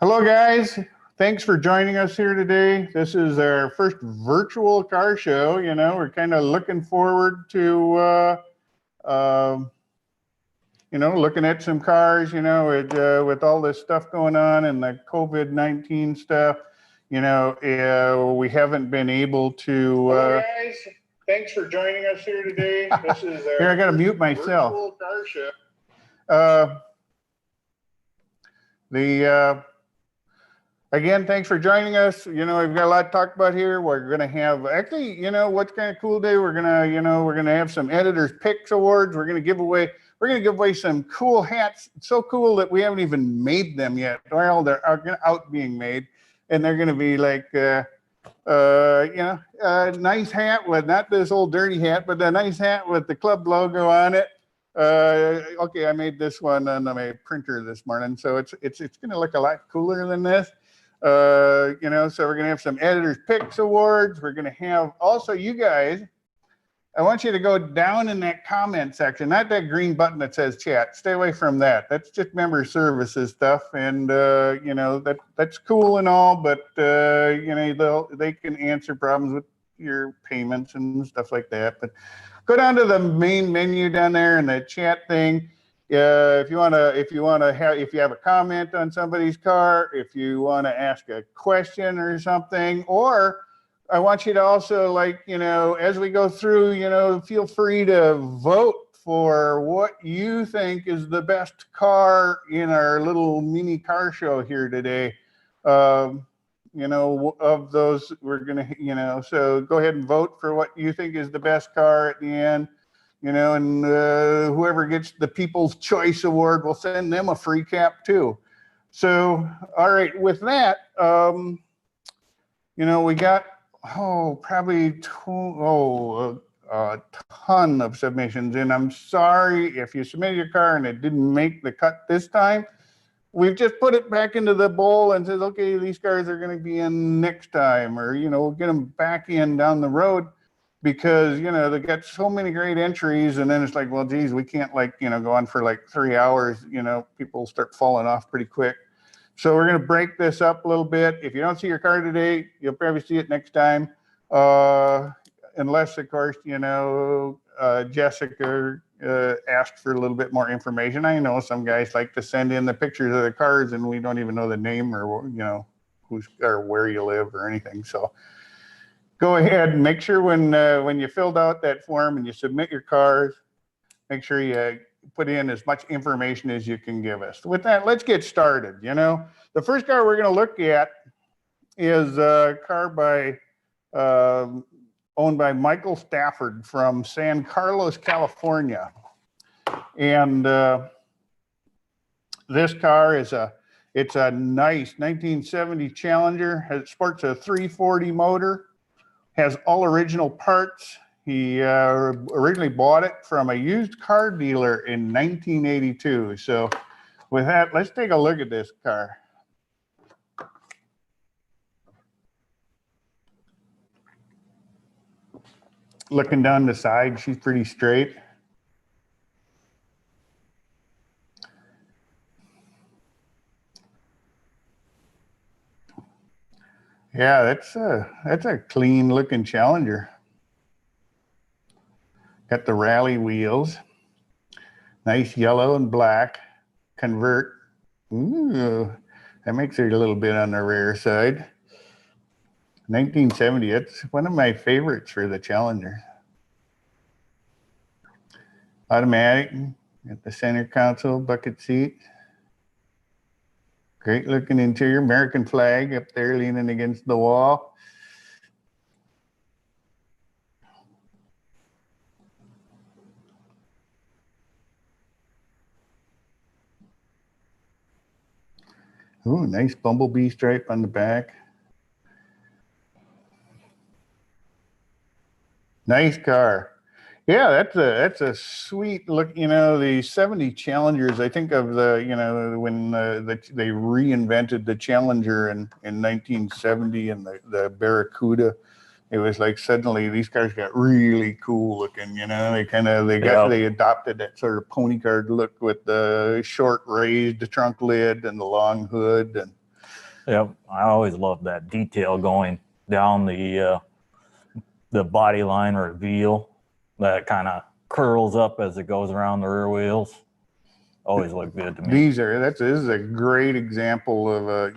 Hello, guys. Thanks for joining us here today. This is our first virtual car show. You know, we're kind of looking forward to, looking at some cars, with all this stuff going on and the COVID-19 stuff. We haven't been able to. Hello, guys. Thanks for joining us here today. This is our here, I got to mute myself. Virtual car show. Again, thanks for joining us. We've got a lot to talk about here. We're going to have, actually, what's kind of cool today? We're going to have some Editor's Picks Awards. We're going to give away some cool hats. It's so cool that we haven't even made them yet. Well, they're out being made, and they're going to be like, a nice hat with, not this old dirty hat, but a nice hat with the club logo on it. Okay, I made this one on my printer this morning, so it's going to look a lot cooler than this. So we're going to have some Editor's Picks Awards. We're going to have also, you guys, I want you to go down in that comment section, not that green button that says chat. Stay away from that. That's just member services stuff. And, that's cool and all, but, they can answer problems with your payments and stuff like that. But go down to the main menu down there in the chat thing. If you have a comment on somebody's car, if you want to ask a question or something, or I want you to also, as we go through, feel free to vote for what you think is the best car in our little mini car show here today. Of those, we're going to, so go ahead and vote for what you think is the best car at the end. And whoever gets the People's Choice Award, we'll send them a free cap too. So, all right, with that, we got, probably a ton of submissions. And I'm sorry if you submitted your car and it didn't make the cut this time. We've just put it back into the bowl and says, okay, these cars are going to be in next time, or, we'll get them back in down the road. Because, they got so many great entries, and then it's like, well, geez, we can't go on for 3 hours. People start falling off pretty quick. So we're going to break this up a little bit. If you don't see your car today, you'll probably see it next time. Unless, of course, Jessica asked for a little bit more information. I know some guys like to send in the pictures of the cars, and we don't even know the name or, who's or where you live or anything. So go ahead and make sure when you filled out that form and you submit your cars, make sure you put in as much information as you can give us. With that, let's get started. The first car we're going to look at is a car owned by Michael Stafford from San Carlos, California. And this car it's a nice 1970 Challenger. It sports a 340 motor. Has all original parts. He originally bought it from a used car dealer in 1982. So with that, let's take a look at this car. Looking down the side, she's pretty straight. Yeah, that's a clean looking Challenger. Got the rally wheels. Nice yellow and black convert. Ooh, that makes it a little bit on the rare side. 1970, it's one of my favorites for the Challenger. Automatic, got the center console, bucket seat. Great looking interior, American flag up there leaning against the wall. Ooh, nice bumblebee stripe on the back. Nice car. Yeah, that's a sweet look. The 70 Challengers, I think of when they reinvented the Challenger in 1970 and the Barracuda. It was like suddenly these cars got really cool looking, they adopted that sort of pony car look with the short raised trunk lid and the long hood. And Yep, I always love that detail going down the body line reveal that kind of curls up as it goes around the rear wheels. Always look good to me. This is a great example of a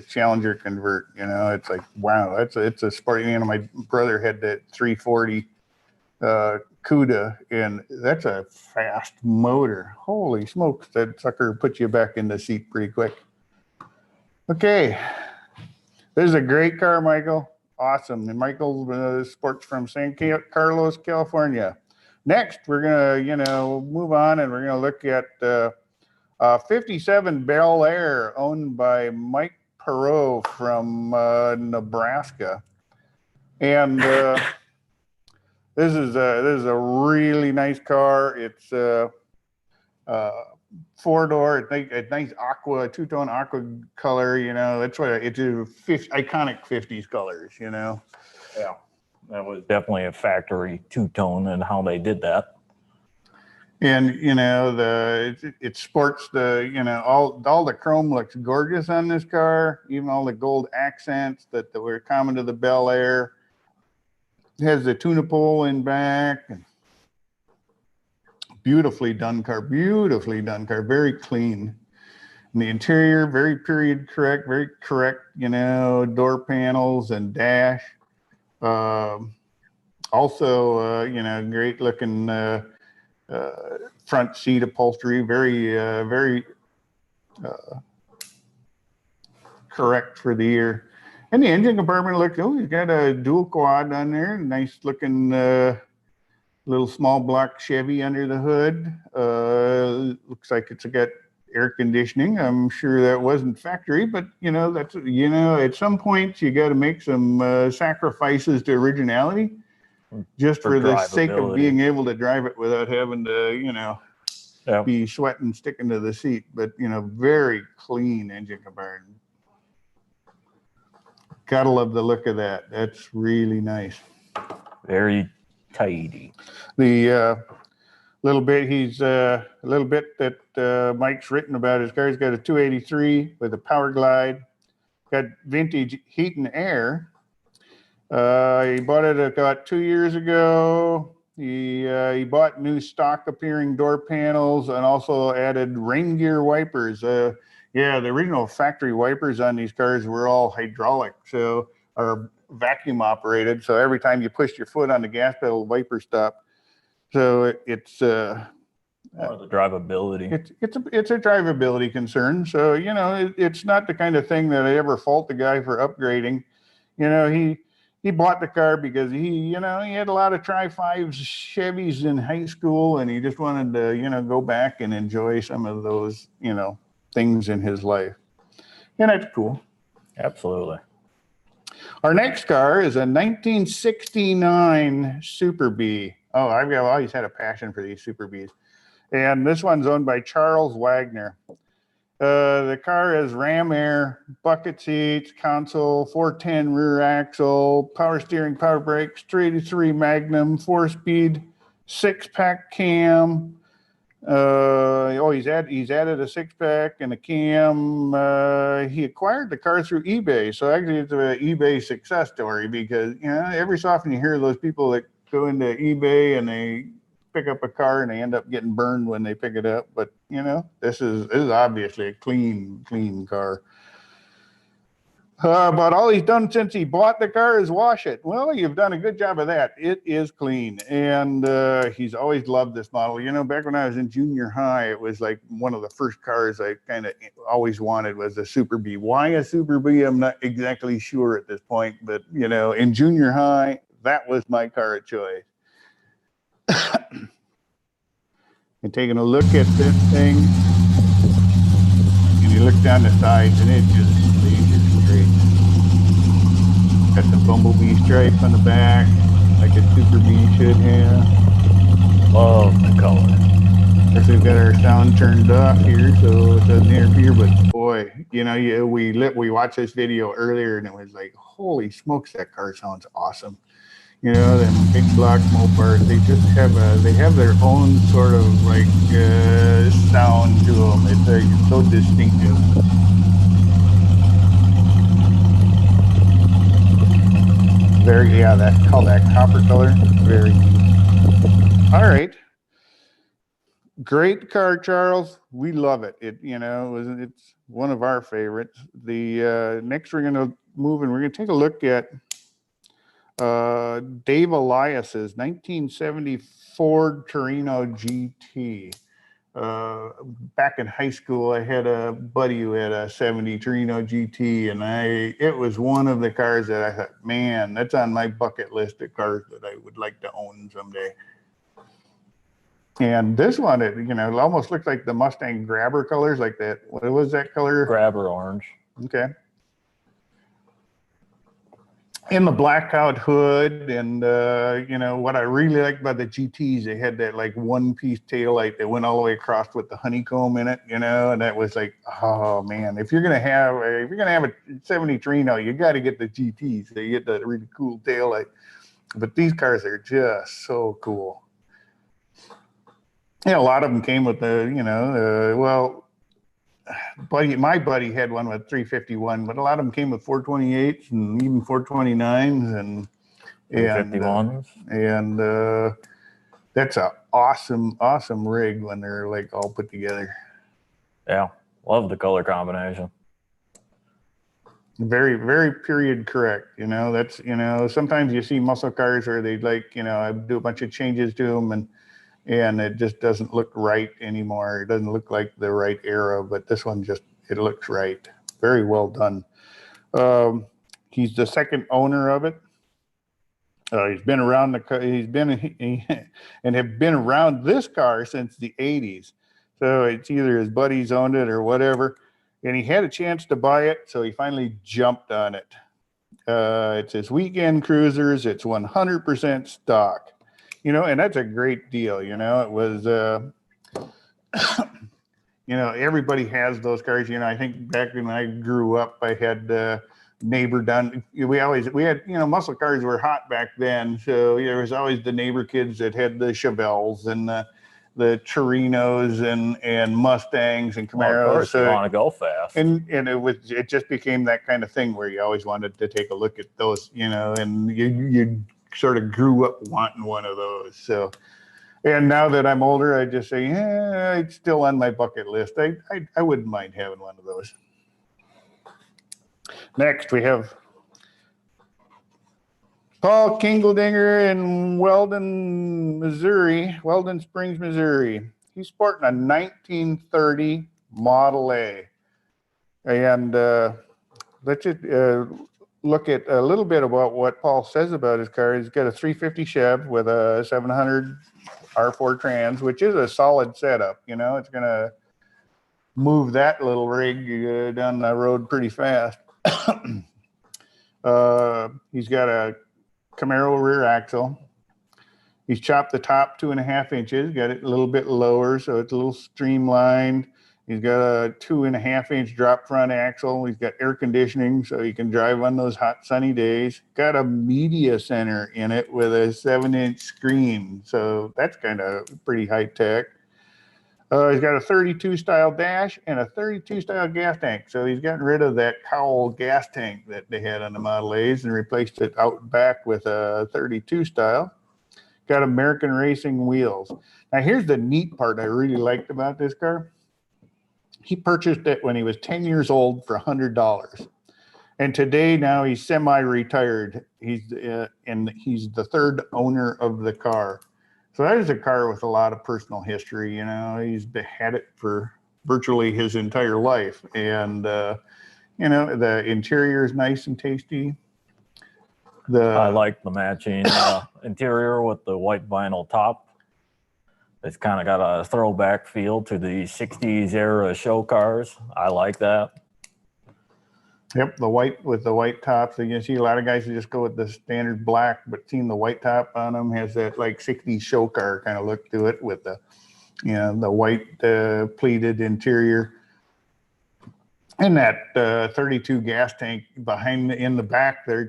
Challenger convert. You know, it's like, wow, it's a sport. You know, my brother had that 340 CUDA, and that's a fast motor. Holy smokes, that sucker puts you back in the seat pretty quick. Okay, this is a great car, Michael. Awesome. And Michael sports from San Carlos, California. Next, we're gonna move on, and we're gonna look at 57 Bel Air, owned by Mike Perot from Nebraska, and this is a really nice car. It's four-door, a nice aqua, two-tone aqua color. You know, that's what it's iconic 50s colors. You know. Yeah. That was definitely a factory two-tone and how they did that. And you know, it sports all the chrome looks gorgeous on this car. Even all the gold accents that were common to the Bel Air. It has the tuna pole in back. And beautifully done car, very clean. And the interior, very period correct, very correct. You know, door panels and dash. Also, great looking front seat upholstery, very correct for the ear. And the engine compartment looks, he's got a dual quad on there, nice looking little small block Chevy under the hood. Looks like it's got air conditioning. I'm sure that wasn't factory, but at some points you got to make some sacrifices to originality just for the sake of being able to drive it without having to, be sweating, sticking to the seat. But, very clean engine compartment. Gotta love the look of that. That's really nice. Very tidy. The little bit that Mike's written about his car. He's got a 283 with a power glide, got vintage heat and air. He bought it about 2 years ago. He bought new stock appearing door panels and also added rain gear wipers. The original factory wipers on these cars were all hydraulic, or vacuum operated. So every time you pushed your foot on the gas pedal, the wiper stopped. So it's the drivability. It's a drivability concern. So it's not the kind of thing that I ever fault the guy for upgrading. He bought the car because he had a lot of Tri-5s Chevys in high school, and he just wanted to go back and enjoy some of those things in his life, and that's cool. Absolutely. Our next car is a 1969 Super Bee. Oh, I've always had a passion for these Super Bees. And this one's owned by Charles Wagner. The car has ram air, bucket seats, console, 410 rear axle, power steering, power brakes, 383 Magnum, 4-speed, 6-pack cam. He's added a 6-pack and a cam. He acquired the car through eBay. So actually it's an eBay success story because, every so often you hear those people that go into eBay and they pick up a car and they end up getting burned when they pick it up. But, this is obviously a clean car. But all he's done since he bought the car is wash it. Well, you've done a good job of that. It is clean. And he's always loved this model. Back when I was in junior high, it was like one of the first cars I kind of always wanted was a Super Bee. Why a Super Bee? I'm not exactly sure at this point. But, in junior high, that was my car of choice. And taking a look at this thing, and you look down the sides, and it just lays you straight. Got the bumblebee stripe on the back, like a Super Bee should have. Love the color. Guess we've got our sound turned off here, so it doesn't interfere. But boy, we watched this video earlier, and it was like, holy smokes, that car sounds awesome. Them big block Mopars, they just have their own sort of like sound to them. It's so distinctive. Very, yeah, that copper color. Very neat. All right. Great car, Charles. We love it. It's one of our favorites. The next we're going to move and we're going to take a look at Dave Elias's 1970 Ford Torino GT. Back in high school, I had a buddy who had a 70 Torino GT, and it was one of the cars that I thought, man, that's on my bucket list of cars that I would like to own someday. And this one, it almost looked like the Mustang Grabber colors, like that. What was that color? Grabber orange. Okay. In the blackout hood, and what I really liked about the GTs, they had that like one-piece taillight that went all the way across with the honeycomb in it, and that was like, oh man, if you're gonna have a 70 Torino, you got to get the GTs. So you get that really cool taillight. But these cars are just so cool. Yeah, a lot of them came with my buddy had one with 351, but a lot of them came with 428s and even 429s and 351s. And that's a awesome rig when they're like all put together. Yeah, love the color combination. Very, very period correct. That's sometimes you see muscle cars where they I do a bunch of changes to them and it just doesn't look right anymore. It doesn't look like the right era, but this one it looks right. Very well done. He's the second owner of it. He's been around and have been around this car since the 80s. So it's either his buddies owned it or whatever. And he had a chance to buy it, so he finally jumped on it. It's his weekend cruisers. It's 100% stock. And that's a great deal. It was, everybody has those cars. I think back when I grew up, I had neighbor done. We had, muscle cars were hot back then. So there was always the neighbor kids that had the Chevelles and the Torinos and Mustangs and Camaros. Well, of course, you want to go fast. And it just became that kind of thing where you always wanted to take a look at those, and you sort of grew up wanting one of those. So, and now that I'm older, I just say, it's still on my bucket list. I wouldn't mind having one of those. Next, we have Paul Kingledinger in Weldon Springs, Missouri. He's sporting a 1930 Model A. And let's just look at a little bit about what Paul says about his car. He's got a 350 Chev with a 700 R4 Trans, which is a solid setup. It's going to move that little rig down the road pretty fast. He's got a Camaro rear axle. He's chopped the top 2.5 inches, got it a little bit lower, so it's a little streamlined. He's got a 2.5-inch drop front axle. He's got air conditioning, so you can drive on those hot, sunny days. Got a media center in it with a 7-inch screen, so that's kind of pretty high tech. He's got a 32 style dash and a 32 style gas tank. So he's gotten rid of that cowl gas tank that they had on the Model A's and replaced it out back with a 32 style. Got American Racing wheels. Now here's the neat part I really liked about this car. He purchased it when he was 10 years old for $100. And today now he's semi-retired. He's the third owner of the car. So that is a car with a lot of personal history. He's had it for virtually his entire life. And, the interior is nice and tasty. I like the matching interior with the white vinyl top. It's kind of got a throwback feel to the 60s era show cars. I like that. Yep, the white with the white tops. So you see a lot of guys who just go with the standard black, but seeing the white top on them has that like 60s show car kind of look to it with the, the white pleated interior. And that 32 gas tank in the back there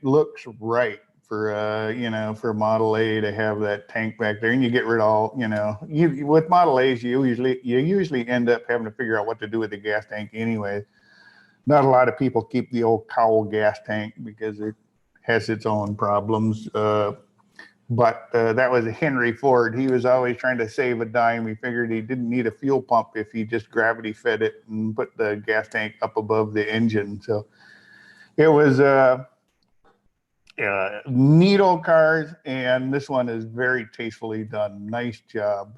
looks right for for Model A to have that tank back there, and you get rid of all with Model A's you usually end up having to figure out what to do with the gas tank anyway. Not a lot of people keep the old cowl gas tank because it has its own problems. But that was Henry Ford. He was always trying to save a dime. He figured he didn't need a fuel pump if he just gravity fed it and put the gas tank up above the engine. So it was neat old cars, and this one is very tastefully done. Nice job.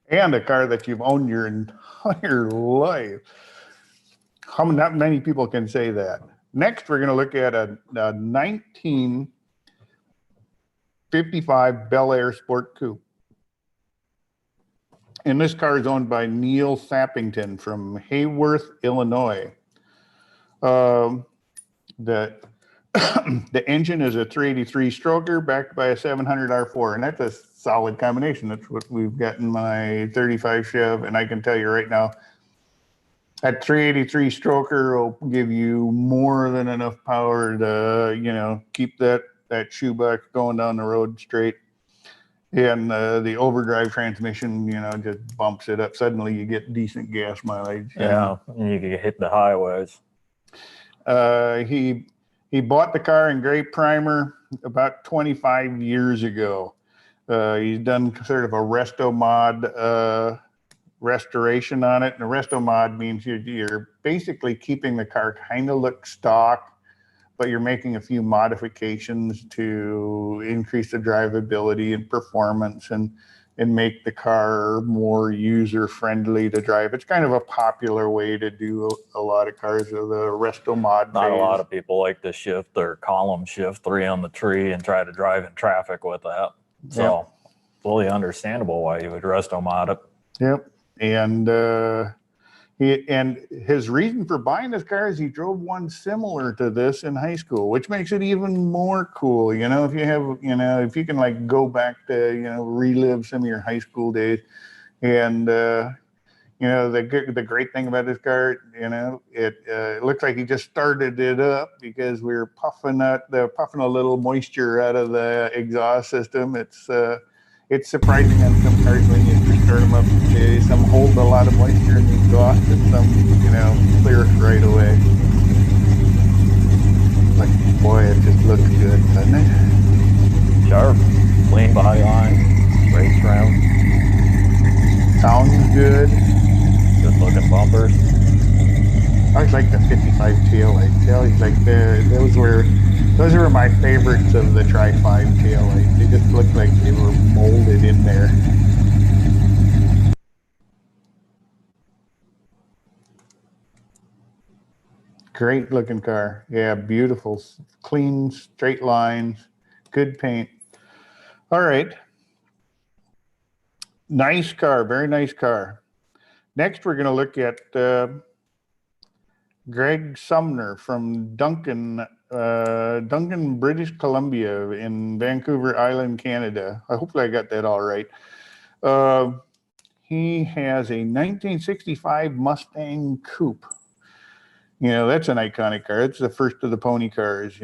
And a car that you've owned your entire life. Not many people can say that. Next, we're going to look at a 1955 Bel Air Sport Coupe. And this car is owned by Neil Sappington from Hayworth, Illinois. The engine is a 383 stroker backed by a 700 R4, and that's a solid combination. That's what we've got in my 35 Chev, and I can tell you right now, that 383 stroker will give you more than enough power to, keep that shoebox going down the road straight. And the overdrive transmission, just bumps it up. Suddenly you get decent gas mileage. Yeah, and you can hit the highways. He bought the car in gray primer about 25 years ago. He's done sort of a resto mod restoration on it. And a resto mod means you're basically keeping the car kind of look stock, but you're making a few modifications to increase the drivability and performance and make the car more user friendly to drive. It's kind of a popular way to do a lot of cars with a resto mod. Not a lot of people like to shift or column shift 3 on the tree and try to drive in traffic with that. So fully understandable why you would resto mod it. Yep. And his reason for buying this car is he drove one similar to this in high school, which makes it even more cool. If you have, if you can like go back to, relive some of your high school days. And, the great thing about this car, it looks like he just started it up because we were puffing a little moisture out of the exhaust system. It's surprising on some cars when you start them up. Some hold a lot of moisture in the exhaust and some, clear it right away. But boy, it just looks good, doesn't it? Sharp, clean body line, straight trim. Sounds good. Good looking bumpers. I always like the 55 taillights. Those were my favorites of the Tri-5 taillights. They just looked like they were molded in there. Great looking car. Yeah, beautiful, clean, straight lines, good paint. All right. Nice car, very nice car. Next, we're going to look at Greg Sumner from Duncan, British Columbia in Vancouver Island, Canada. Hopefully I got that all right. He has a 1965 Mustang Coupe. That's an iconic car. It's the first of the pony cars,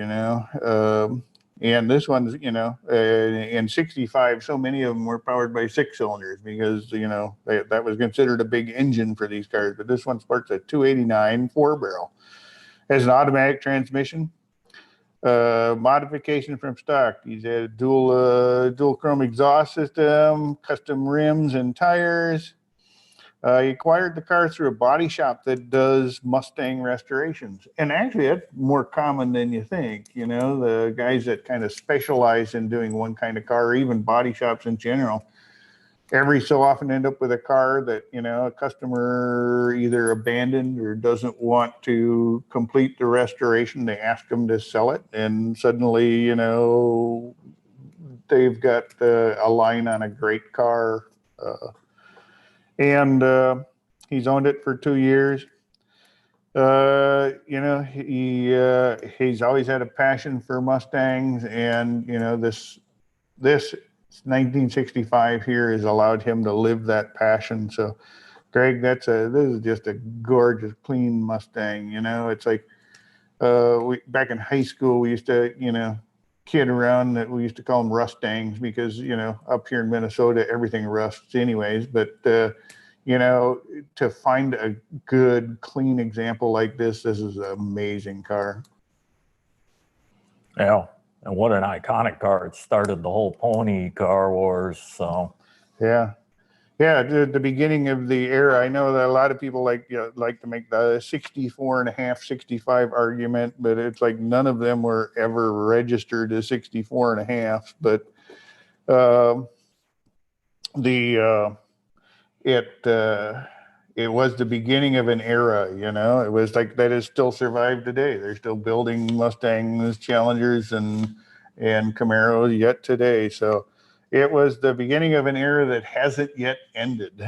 and this one's, in 65, so many of them were powered by 6 cylinders because, that was considered a big engine for these cars. But this one sports a 289 4-barrel. Has an automatic transmission. Modification from stock. He's had a dual chrome exhaust system, custom rims and tires. He acquired the car through a body shop that does Mustang restorations. And actually, that's more common than you think. The guys that kind of specialize in doing one kind of car, or even body shops in general, every so often end up with a car that, a customer either abandoned or doesn't want to complete the restoration. They ask them to sell it, and suddenly, they've got a line on a great car. And he's owned it for 2 years. He's always had a passion for Mustangs, and this 1965 here has allowed him to live that passion. So, Greg, this is just a gorgeous, clean Mustang. It's like back in high school we used to kid around that we used to call them Rustangs because up here in Minnesota everything rusts anyways. But to find a good, clean example like this is an amazing car. Yeah. And what an iconic car. It started the whole pony car wars. So Yeah. Yeah, the beginning of the era. I know that a lot of people like to make the 64 and a half, 65 argument, but it's like none of them were ever registered as 64 and a half. But the it was the beginning of an era. It was like that has still survived today. They're still building Mustangs, Challengers, and Camaros yet today. So it was the beginning of an era that hasn't yet ended.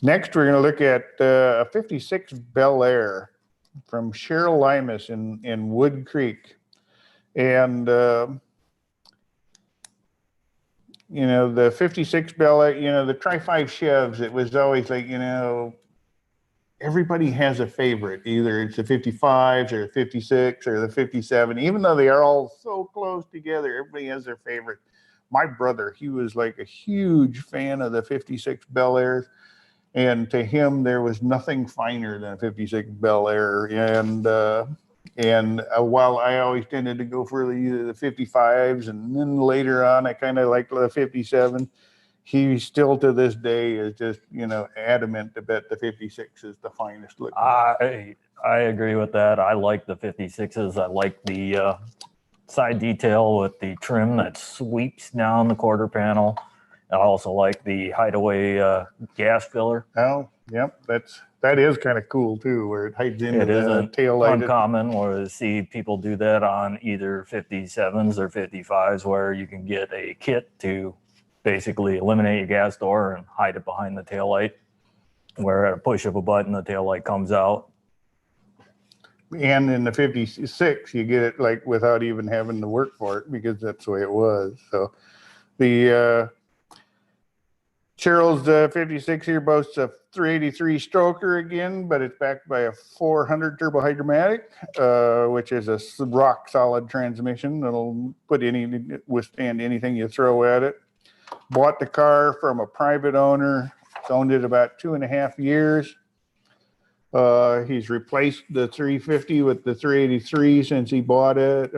Next, we're going to look at a 56 Bel Air from Cheryl Limas in Wood Creek. And, the 56 Bel Air, the Tri-5 Chevs, it was always like, everybody has a favorite. Either it's the 55s or the 56 or the 57. Even though they are all so close together, everybody has their favorite. My brother, he was like a huge fan of the 56 Bel Airs. And to him, there was nothing finer than a 56 Bel Air. And while I always tended to go for either the 55s, and then later on, I kind of liked the 57. He still to this day is just, adamant to bet the 56 is the finest looking. I agree with that. I like the 56s. I like the side detail with the trim that sweeps down the quarter panel. I also like the hideaway gas filler. Oh, yep, that is kind of cool too, where it hides into It the isn't tail light. uncommon to see people do that on either 57s or 55s, where you can get a kit to basically eliminate your gas door and hide it behind the tail light, where at a push of a button, the tail light comes out. And in the 56, you get it like without even having to work for it, because that's the way it was. So the Cheryl's 56 here boasts a 383 stroker again, but it's backed by a 400 turbo hydromatic, which is a rock solid transmission that'll withstand anything you throw at it. Bought the car from a private owner. It's owned it about 2.5 years. He's replaced the 350 with the 383 since she bought it.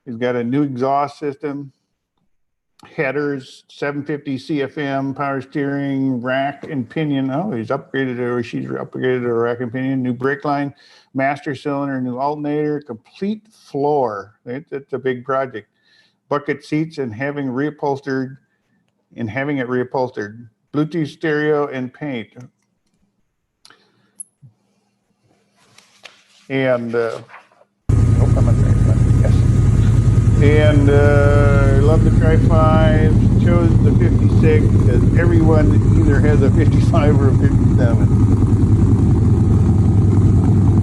He's got a new exhaust system, headers, 750 CFM, power steering, rack and pinion. Oh, she's upgraded her rack and pinion, new brake line, master cylinder, new alternator, complete floor. It's a big project. Bucket seats and having it reupholstered, Bluetooth stereo and paint. And I'm on yes. And I love the Tri-5. Chose the 56 because everyone either has a 55 or a 57.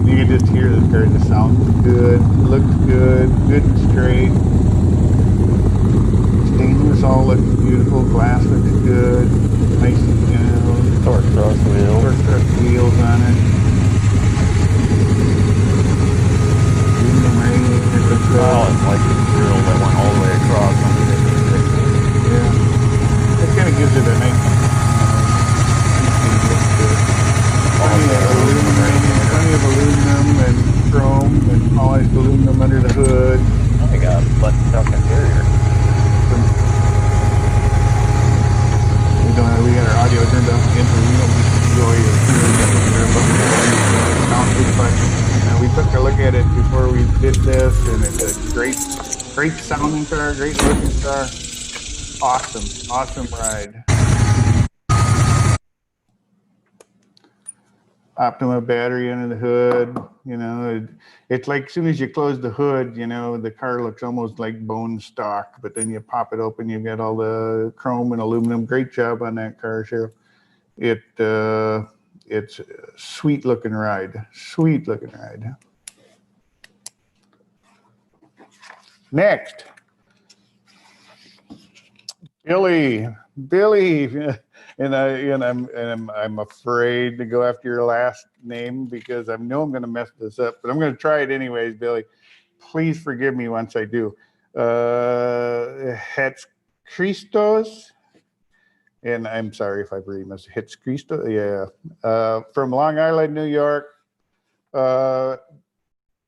You can just hear this car. It sounds good, looks good and straight. Stainless all looks beautiful. Glass looks good. Nice, Torque thrust wheels on it. Oh, it's like the grill that went all the way across on the 56. Yeah. It kind of gives it a nice plenty of aluminum and chrome and polished aluminum under the hood. Oh my God, button tuck interior. We got our audio turned up again, so we don't enjoy it. But we took a look at it before we did this, and it's a great sounding car, great looking car. Awesome ride. Optima battery under the hood. It's like as soon as you close the hood, the car looks almost like bone stock, but then you pop it open, you've got all the chrome and aluminum. Great job on that car, Cheryl. It's a sweet looking ride. Next, Billy, and I'm afraid to go after your last name because I know I'm going to mess this up, but I'm going to try it anyways, Billy. Please forgive me once I do. Hetz Christos, and I'm sorry if I really missed Hetz Christos. Yeah, from Long Island, New York.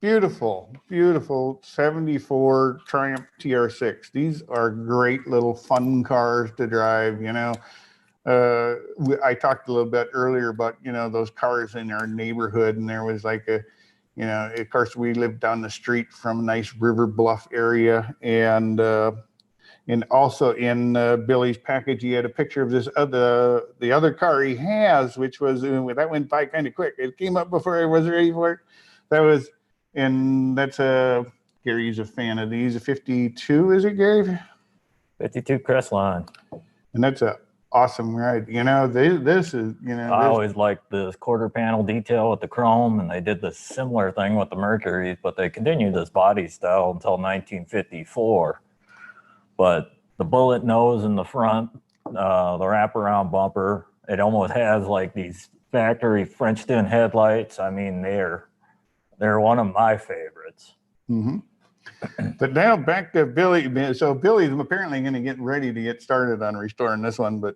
beautiful, beautiful 74 Triumph TR6. These are great little fun cars to drive, you know. I talked a little bit earlier about, you know, those cars in our neighborhood, and there was like a, you know, of course we lived down the street from a nice River Bluff area, and also in Billy's package, he had a picture of this the other car he has, which was that went by kind of quick. It came up before I was ready for it. That was, and that's Gary's a fan of these. A 52, is it, Gary? 52 Crestline. And that's a awesome ride. You know, this is, you know, I always liked this quarter panel detail with the chrome, and they did the similar thing with the Mercury, but they continued this body style until 1954. But the bullet nose in the front, the wraparound bumper, it almost has like these factory French-in headlights. I mean, they're one of my favorites. Mm-hmm. But now back to Billy. So Billy's apparently going to get ready to get started on restoring this one, but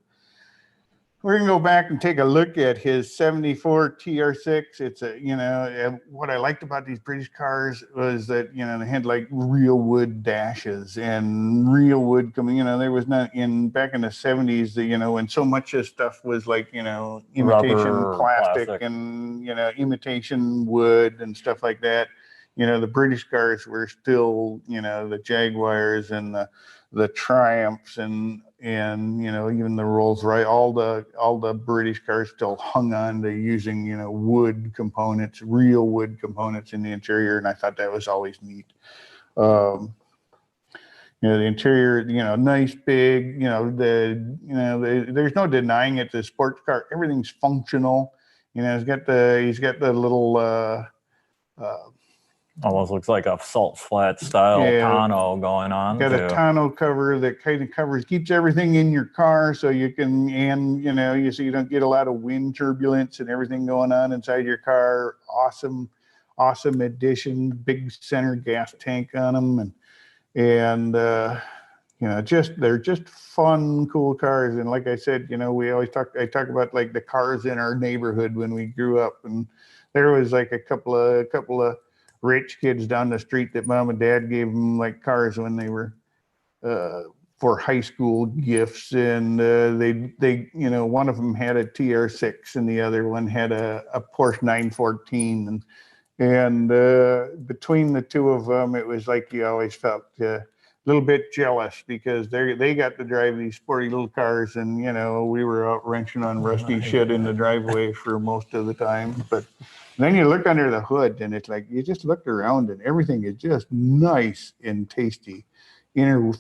we're going to go back and take a look at his 74 TR6. It's a, you know, what I liked about these British cars was that, you know, they had like real wood dashes and real wood coming, you know, there was not back in the 70s, you know, when so much of stuff was like, you know, imitation Rubber, plastic and, you know, imitation wood and stuff like that. You know, the British cars were still, you know, the Jaguars and the Triumphs and you know, even the Rolls Royce, all the British cars still hung on to using, you know, wood components, real wood components in the interior, and I thought that was always neat. You know, the interior, you know, nice, big, you know, there's no denying it's a sports car. Everything's functional. You know, he's got the little Almost looks like a salt flat style tonneau going on. Got a tonneau cover that kind of keeps everything in your car, so you can, and you know, so you don't get a lot of wind turbulence and everything going on inside your car. Awesome addition. Big center gas tank on them, and you know, they're just fun, cool cars. And like I said, you know, I talk about like the cars in our neighborhood when we grew up, and there was like a couple of rich kids down the street that mom and dad gave them like cars when they were for high school gifts, and they you know, one of them had a TR6 and the other one had a Porsche 914, and between the two of them, it was like you always felt a little bit jealous because they got to drive these sporty little cars, and you know, we were out wrenching on rusty shit in the driveway for most of the time. But then you look under the hood, and it's like you just looked around, and everything is just nice and tasty. Inner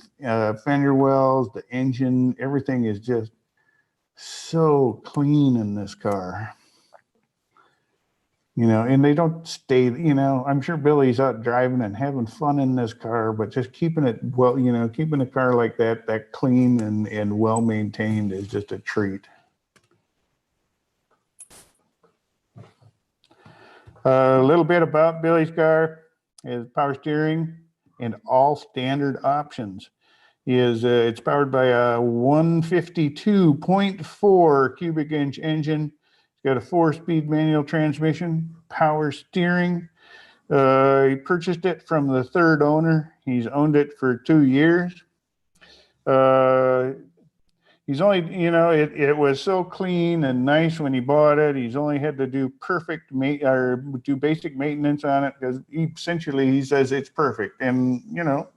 fender wells, the engine, everything is just so clean in this car. You know, and they don't stay, you know, I'm sure Billy's out driving and having fun in this car, but just keeping it, well, you know, keeping a car like that clean and well maintained is just a treat. A little bit about Billy's car is power steering and all standard options. It's powered by a 152.4 cubic inch engine. It's got a 4-speed manual transmission, power steering. He purchased it from the third owner. He's owned it for 2 years. He's only, you know, it was so clean and nice when he bought it. He's only had to do do basic maintenance on it because he says it's perfect. And, you know,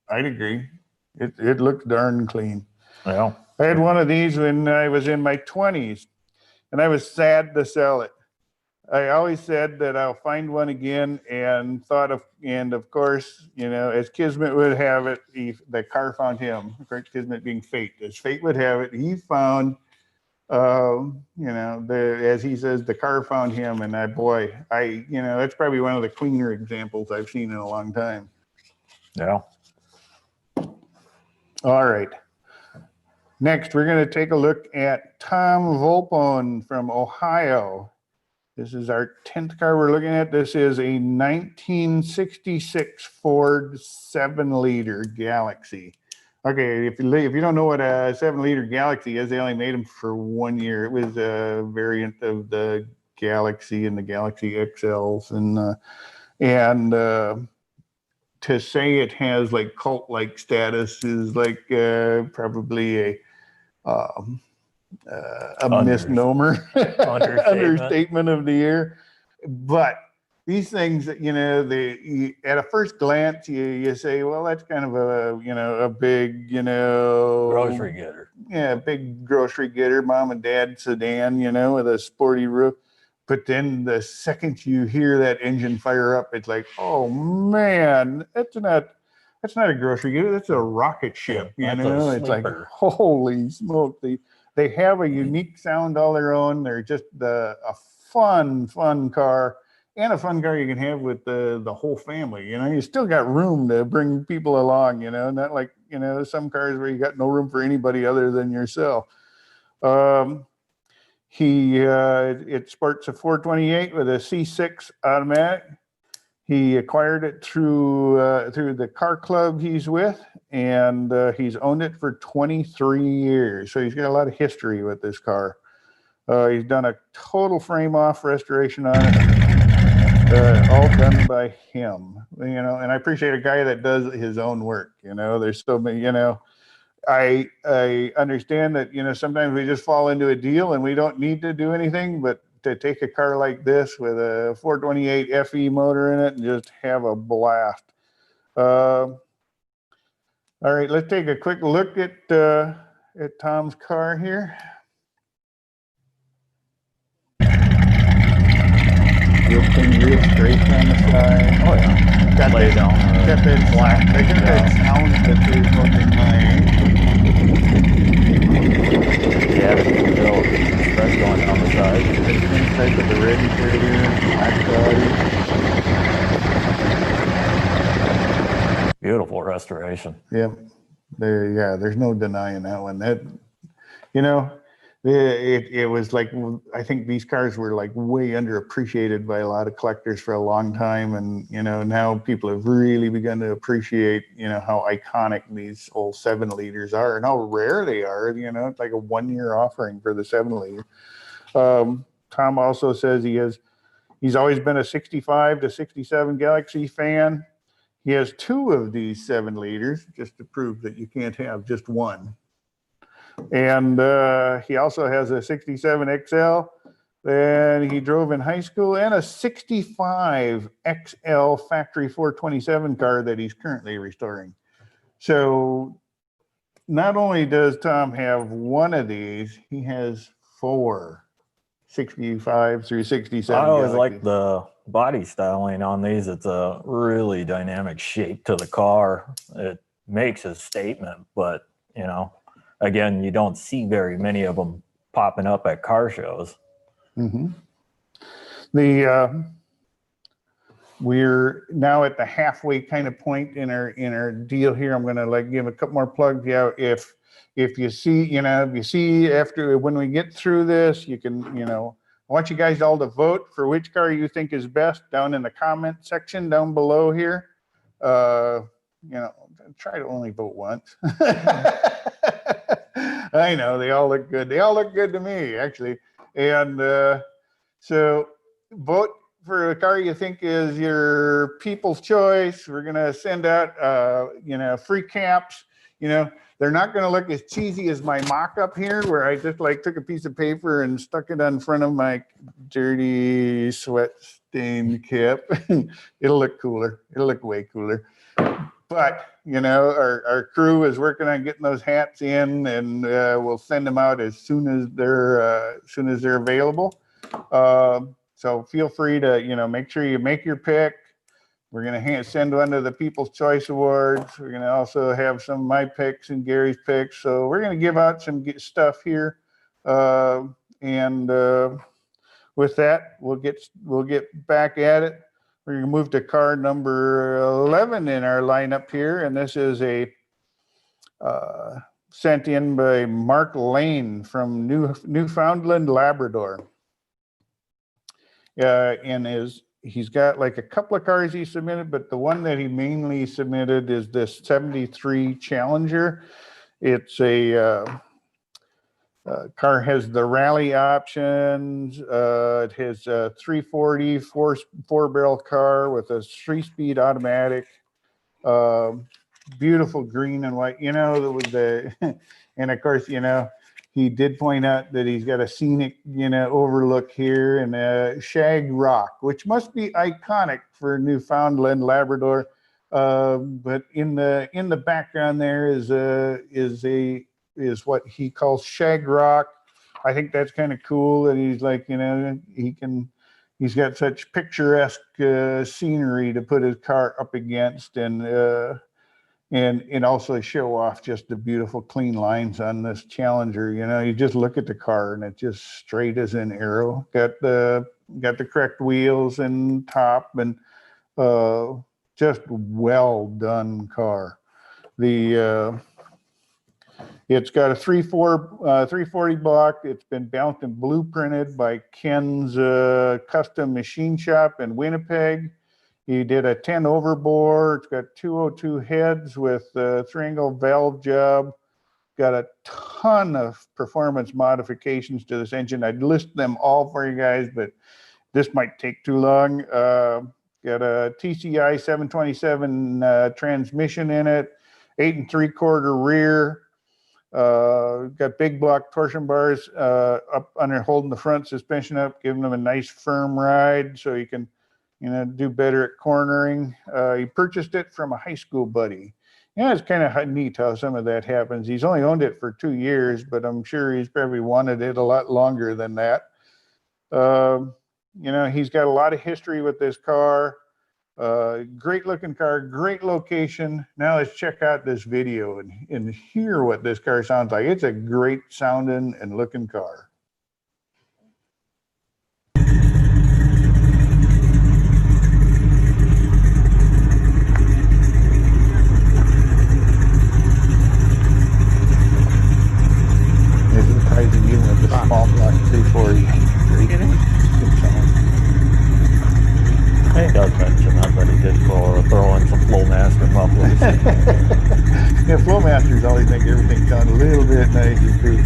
I'd agree. It looks darn clean. Yeah. I had one of these when I was in my 20s, and I was sad to sell it. I always said that I'll find one again, and of course, you know, as Kismet would have it, the car found him. Correct, Kismet being fate. As fate would have it, he found, you know, as he says, the car found him, and you know, that's probably one of the cleaner examples I've seen in a long time. Yeah. All right. Next, we're going to take a look at Tom Volpone from Ohio. This is our 10th car we're looking at. This is a 1966 Ford 7-liter Galaxy. Okay, if you don't know what a 7-liter Galaxy is, they only made them for 1 year. It was a variant of the Galaxy and the Galaxy XLs, and And to say it has like cult-like status is like probably a misnomer, understatement of the year. But these things that, you know, at a first glance, you say, well, that's kind of a, you know, a big, you know, grocery getter. Yeah, big grocery getter, mom and dad sedan, you know, with a sporty roof. But then the second you hear that engine fire up, it's like, oh man, that's not a grocery getter, that's a rocket ship, you know. It's like, holy smoke. They have a unique sound all their own. They're just a fun car, and a fun car you can have with the whole family. You know, you still got room to bring people along, you know, not like, you know, some cars where you got no room for anybody other than yourself. It sports a 428 with a C6 automatic. He acquired it through the car club he's with, and he's owned it for 23 years. So he's got a lot of history with this car. He's done a total frame off restoration on it, all done by him. You know, and I appreciate a guy that does his own work. You know, there's so many. You know, I understand that, you know, sometimes we just fall into a deal and we don't need to do anything, but to take a car like this with a 428 FE motor in it and just have a blast. All right, let's take a quick look at Tom's car here. Real clean, real straight on the side. Oh yeah, got that black. I got that sound that there's no denying. Yeah, there's fresh going down the side. Inside with the red interior, black body. Beautiful restoration. Yep. There's no denying that one. That, you know, it was like, I think these cars were like way underappreciated by a lot of collectors for a long time. And, you know, now people have really begun to appreciate, you know, how iconic these old 7-liters are and how rare they are. You know, it's like a 1-year offering for the 7-liter. Tom also says he's always been a 65 to 67 Galaxy fan. He has 2 of these 7-liters just to prove that you can't have just one. And he also has a 67 XL that he drove in high school, and a 65 XL factory 427 car that he's currently restoring. So not only does Tom have one of these, he has 4 65 through 67. I always like the body styling on these. It's a really dynamic shape to the car. It makes a statement, but, you know, again, you don't see very many of them popping up at car shows. Mm-hmm. We're now at the halfway kind of point in our deal here. I'm going to like give a couple more plugs. Yeah, if you see, you know, if you see after when we get through this, you can, you know, I want you guys all to vote for which car you think is best down in the comment section down below here. You know, try to only vote once. I know they all look good. They all look good to me, actually. And so vote for a car you think is your people's choice. We're gonna send out you know, free caps. You know, they're not gonna look as cheesy as my mock-up here, where I just like took a piece of paper and stuck it on front of my dirty sweat stained cap. It'll look cooler. It'll look way cooler. But, you know, our crew is working on getting those hats in, and we'll send them out as soon as they're available. So feel free to, you know, make sure you make your pick. We're going to send one to the People's Choice Awards. We're going to also have some of my picks and Gary's picks. So we're going to give out some stuff here. And with that, we'll get back at it. We're going to move to car number 11 in our lineup here. And this is a sent in by Mark Lane from Newfoundland, Labrador. And he's got like a couple of cars he submitted, but the one that he mainly submitted is this 73 Challenger. It's a Car has the rally options. It has a 340 four-barrel car with a 3-speed automatic. Beautiful green and white. You know, with the and of course, you know, he did point out that he's got a scenic, you know, overlook here and a shag rock, which must be iconic for Newfoundland, Labrador. But in the background there is what he calls shag rock. I think that's kind of cool that he's like, you know, he's got such picturesque scenery to put his car up against, and also show off just the beautiful clean lines on this Challenger. You know, you just look at the car and it's just straight as an arrow. Got the correct wheels and top, and just well done car. It's got a 340 block. It's been bound and blueprinted by Ken's Custom Machine Shop in Winnipeg. He did a 10 overbore. It's got 202 heads with a 3-angle valve job. Got a ton of performance modifications to this engine. I'd list them all for you guys, but this might take too long. Got a TCI 727 transmission in it, 8 3/4 rear. Got big block torsion bars up under, holding the front suspension up, giving them a nice firm ride so you can, you know, do better at cornering. He purchased it from a high school buddy. Yeah, it's kind of neat how some of that happens. He's only owned it for 2 years, but I'm sure he's probably wanted it a lot longer than that. You know, he's got a lot of history with this car. Great looking car, great location. Now let's check out this video and hear what this car sounds like. It's a great sounding and looking car. Even with the small block 340. He does mention that, but he did throw in some Flowmaster mufflers. Yeah, Flowmasters always make everything sound a little bit nicer too.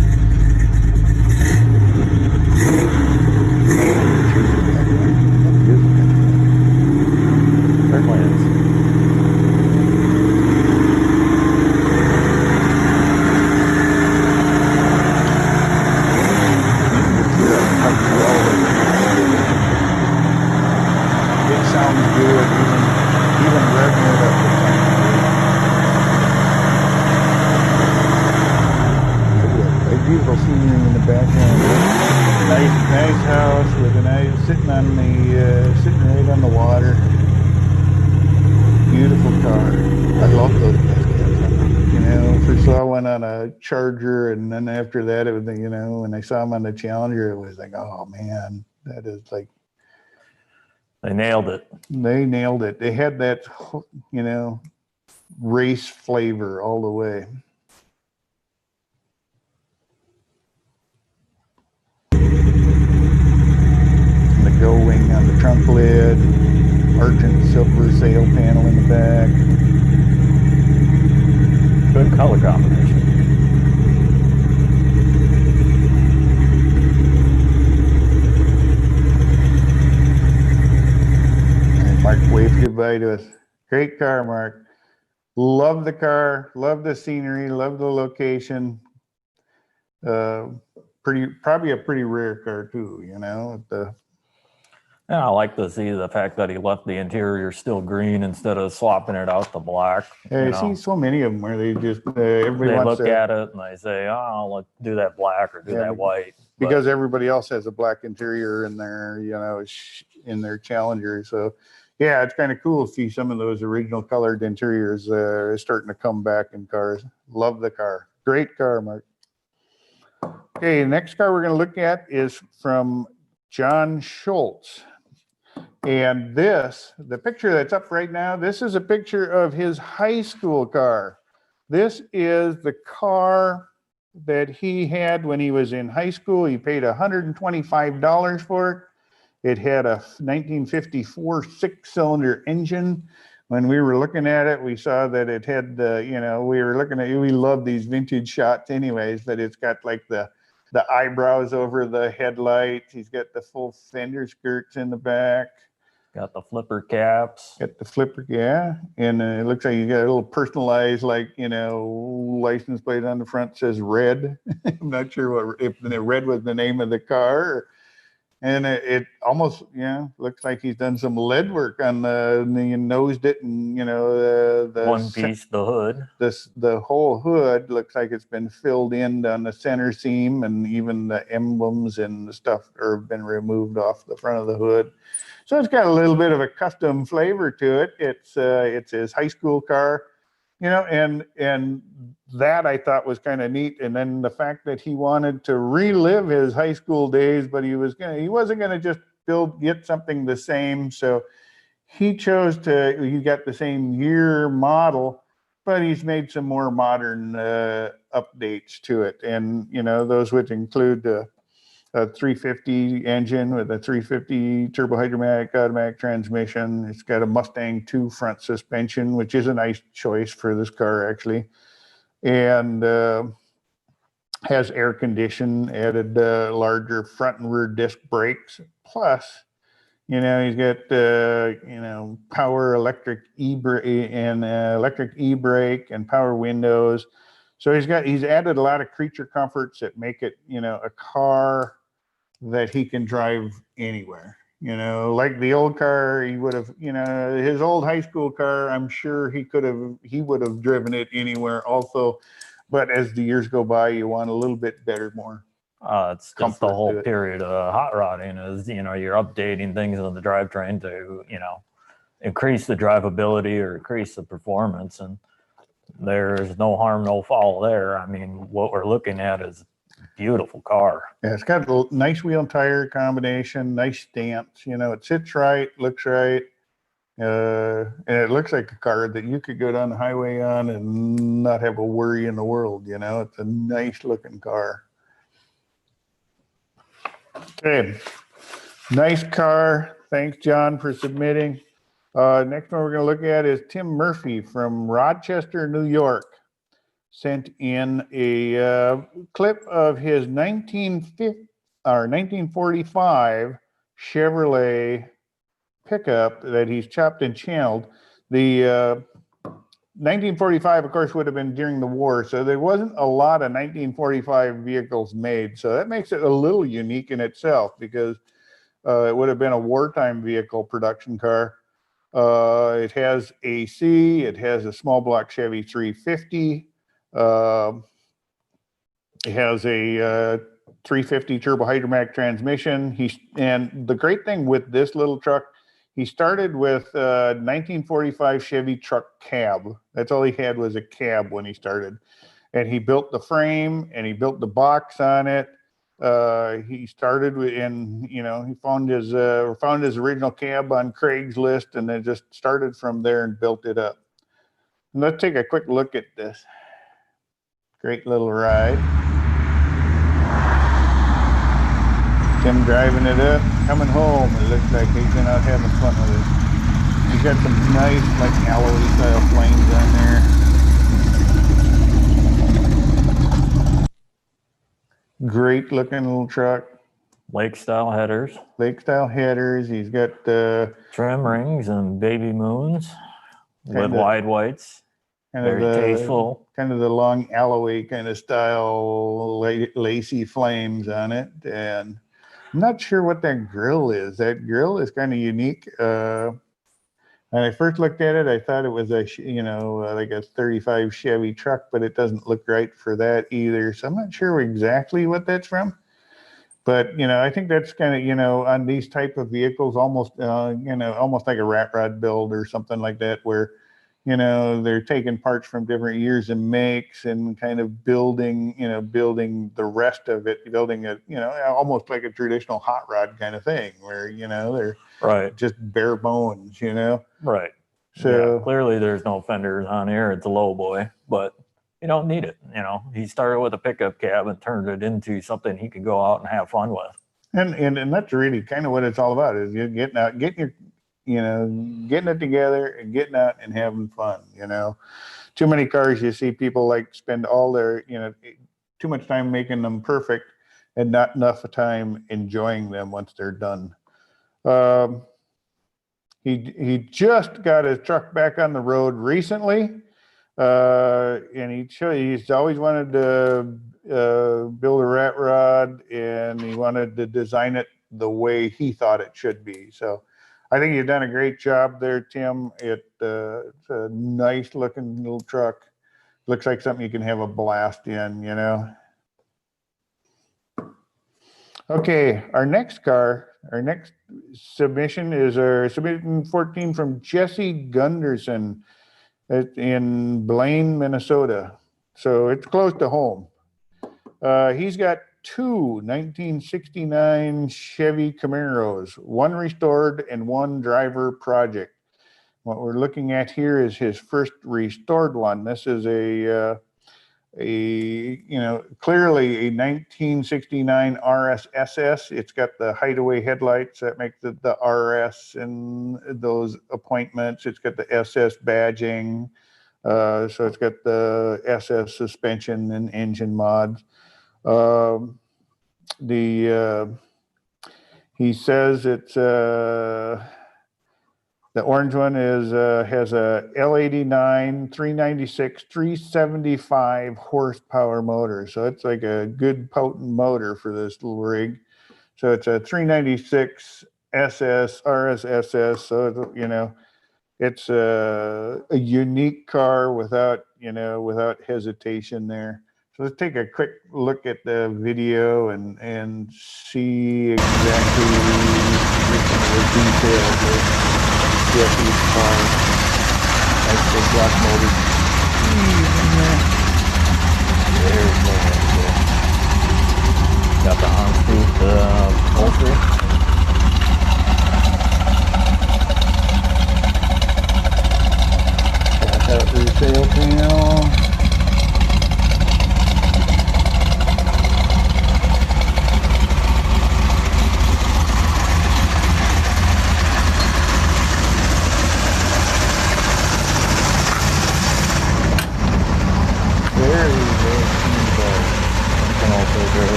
Certainly is. Beautiful scenery in the background. Nice house with a nice sitting right on the water. Beautiful car. I love those guys. You know, first saw one on a Charger, and then after that, it was, you know, when I saw them on the Challenger, it was like, oh man, that is like. They nailed it. They nailed it. They had that, you know, race flavor all the way. Go wing on the trunk lid, argent silver sail panel in the back. Good color combination. And Mark waved goodbye to us. Great car, Mark. Love the car, love the scenery, love the location. Probably a pretty rare car too, you know. Yeah, I like to see the fact that he left the interior still green instead of swapping it out to black. Yeah, you see so many of them where they just everybody they wants look at it and they say, "Oh, let's do that black or do that white." Because everybody else has a black interior in their, you know, in their Challenger. So, yeah, it's kind of cool to see some of those original colored interiors starting to come back in cars. Love the car. Great car, Mark. Okay, the next car we're going to look at is from John Schultz. And the picture that's up right now, this is a picture of his high school car. This is the car that he had when he was in high school. He paid $125 for it. It had a 1954 6-cylinder engine. When we were looking at it, we saw that it had we love these vintage shots anyways, but it's got like the the eyebrows over the headlights. He's got the full fender skirts in the back. Got the flipper caps. Got the flipper, yeah. And it looks like you got a little personalized, like, license plate on the front says red. I'm not sure if the red was the name of the car. And it almost, looks like he's done some lead work on the nosed it, and the One piece, the hood. The whole hood looks like it's been filled in on the center seam, and even the emblems and the stuff have been removed off the front of the hood. So it's got a little bit of a custom flavor to it. It's his high school car, and that I thought was kind of neat. And then the fact that he wanted to relive his high school days, but he wasn't gonna just get something the same. So he chose he got the same year model, but he's made some more modern updates to it. And those would include a 350 engine with a 350 turbo hydromatic automatic transmission. It's got a Mustang 2 front suspension, which is a nice choice for this car, actually. And has air condition, added larger front and rear disc brakes. Plus, he's got power electric e-brake and power windows. So he's added a lot of creature comforts that make it a car that he can drive anywhere. Like the old car, he would have, his old high school car, I'm sure he would have driven it anywhere also. But as the years go by, you want a little bit better, more. It's just the whole period of hot rodding is, you're updating things on the drivetrain to, increase the drivability or increase the performance. And there's no harm, no foul there. I mean, what we're looking at is beautiful car. Yeah, it's got a nice wheel and tire combination, nice stance. It sits right, looks right. And it looks like a car that you could go down the highway on and not have a worry in the world. It's a nice looking car. Okay, nice car. Thanks, John, for submitting. Next one we're going to look at is Tim Murphy from Rochester, New York. Sent in a clip of his 1945 Chevrolet pickup that he's chopped and channeled. The 1945, of course, would have been during the war, so there wasn't a lot of 1945 vehicles made. So that makes it a little unique in itself, because it would have been a wartime vehicle production car. It has AC. It has a small block Chevy 350. It has a 350 turbo hydromatic transmission. And the great thing with this little truck, he started with 1945 Chevy truck cab. That's all he had, was a cab when he started. And he built the frame and he built the box on it. He started with, he found his original cab on Craigslist, and then just started from there and built it up. And let's take a quick look at this. Great little ride. Tim driving it up, coming home. It looks like he's been out having fun with it. He's got some nice, like, alloy style flames on there. Great looking little truck. Lake style headers. Lake style headers. He's got trim rings and baby moons with wide whites. Very tasteful. Kind of the long alloy kind of style, lacy flames on it. And I'm not sure what that grill is. That grill is kind of unique. When I first looked at it, I thought it was like a 35 Chevy truck, but it doesn't look right for that either. So I'm not sure exactly what that's from. But, I think that's kind of, on these type of vehicles, almost like a rat rod build or something like that, where, they're taking parts from different years and makes and kind of building the rest of it, building it, almost like a traditional hot rod kind of thing, where, they're right, just bare bones, Right. So yeah, clearly there's no fenders on here. It's a low boy, but you don't need it. He started with a pickup cab and turned it into something he could go out and have fun with. And that's really kind of what it's all about, is you getting out, getting it together and getting out and having fun. Too many cars, you see people like spend all their, too much time making them perfect, and not enough time enjoying them once they're done. He just got his truck back on the road recently, and he's always wanted to build a rat rod, and he wanted to design it the way he thought it should be. So I think you've done a great job there, Tim. It's a nice looking little truck. Looks like something you can have a blast in, you know. Okay, our next submission is our submission 14 from Jesse Gunderson in Blaine, Minnesota. So it's close to home. He's got two 1969 Chevy Camaros, one restored and one driver project. What we're looking at here is his first restored one. This is clearly a 1969 RS SS. It's got the hideaway headlights that make the RS and those appointments. It's got the SS badging. So it's got the SS suspension and engine mods. He says it's the orange one has a L89 396 375 horsepower motor. So it's like a good potent motor for this little rig. So it's a 396 SS RSSS. So it's a unique car without hesitation there. So let's take a quick look at the video and see exactly the details of Jesse's car. Nice big block motor. There's no one. Got the on-street upholstery. Got that resale panel.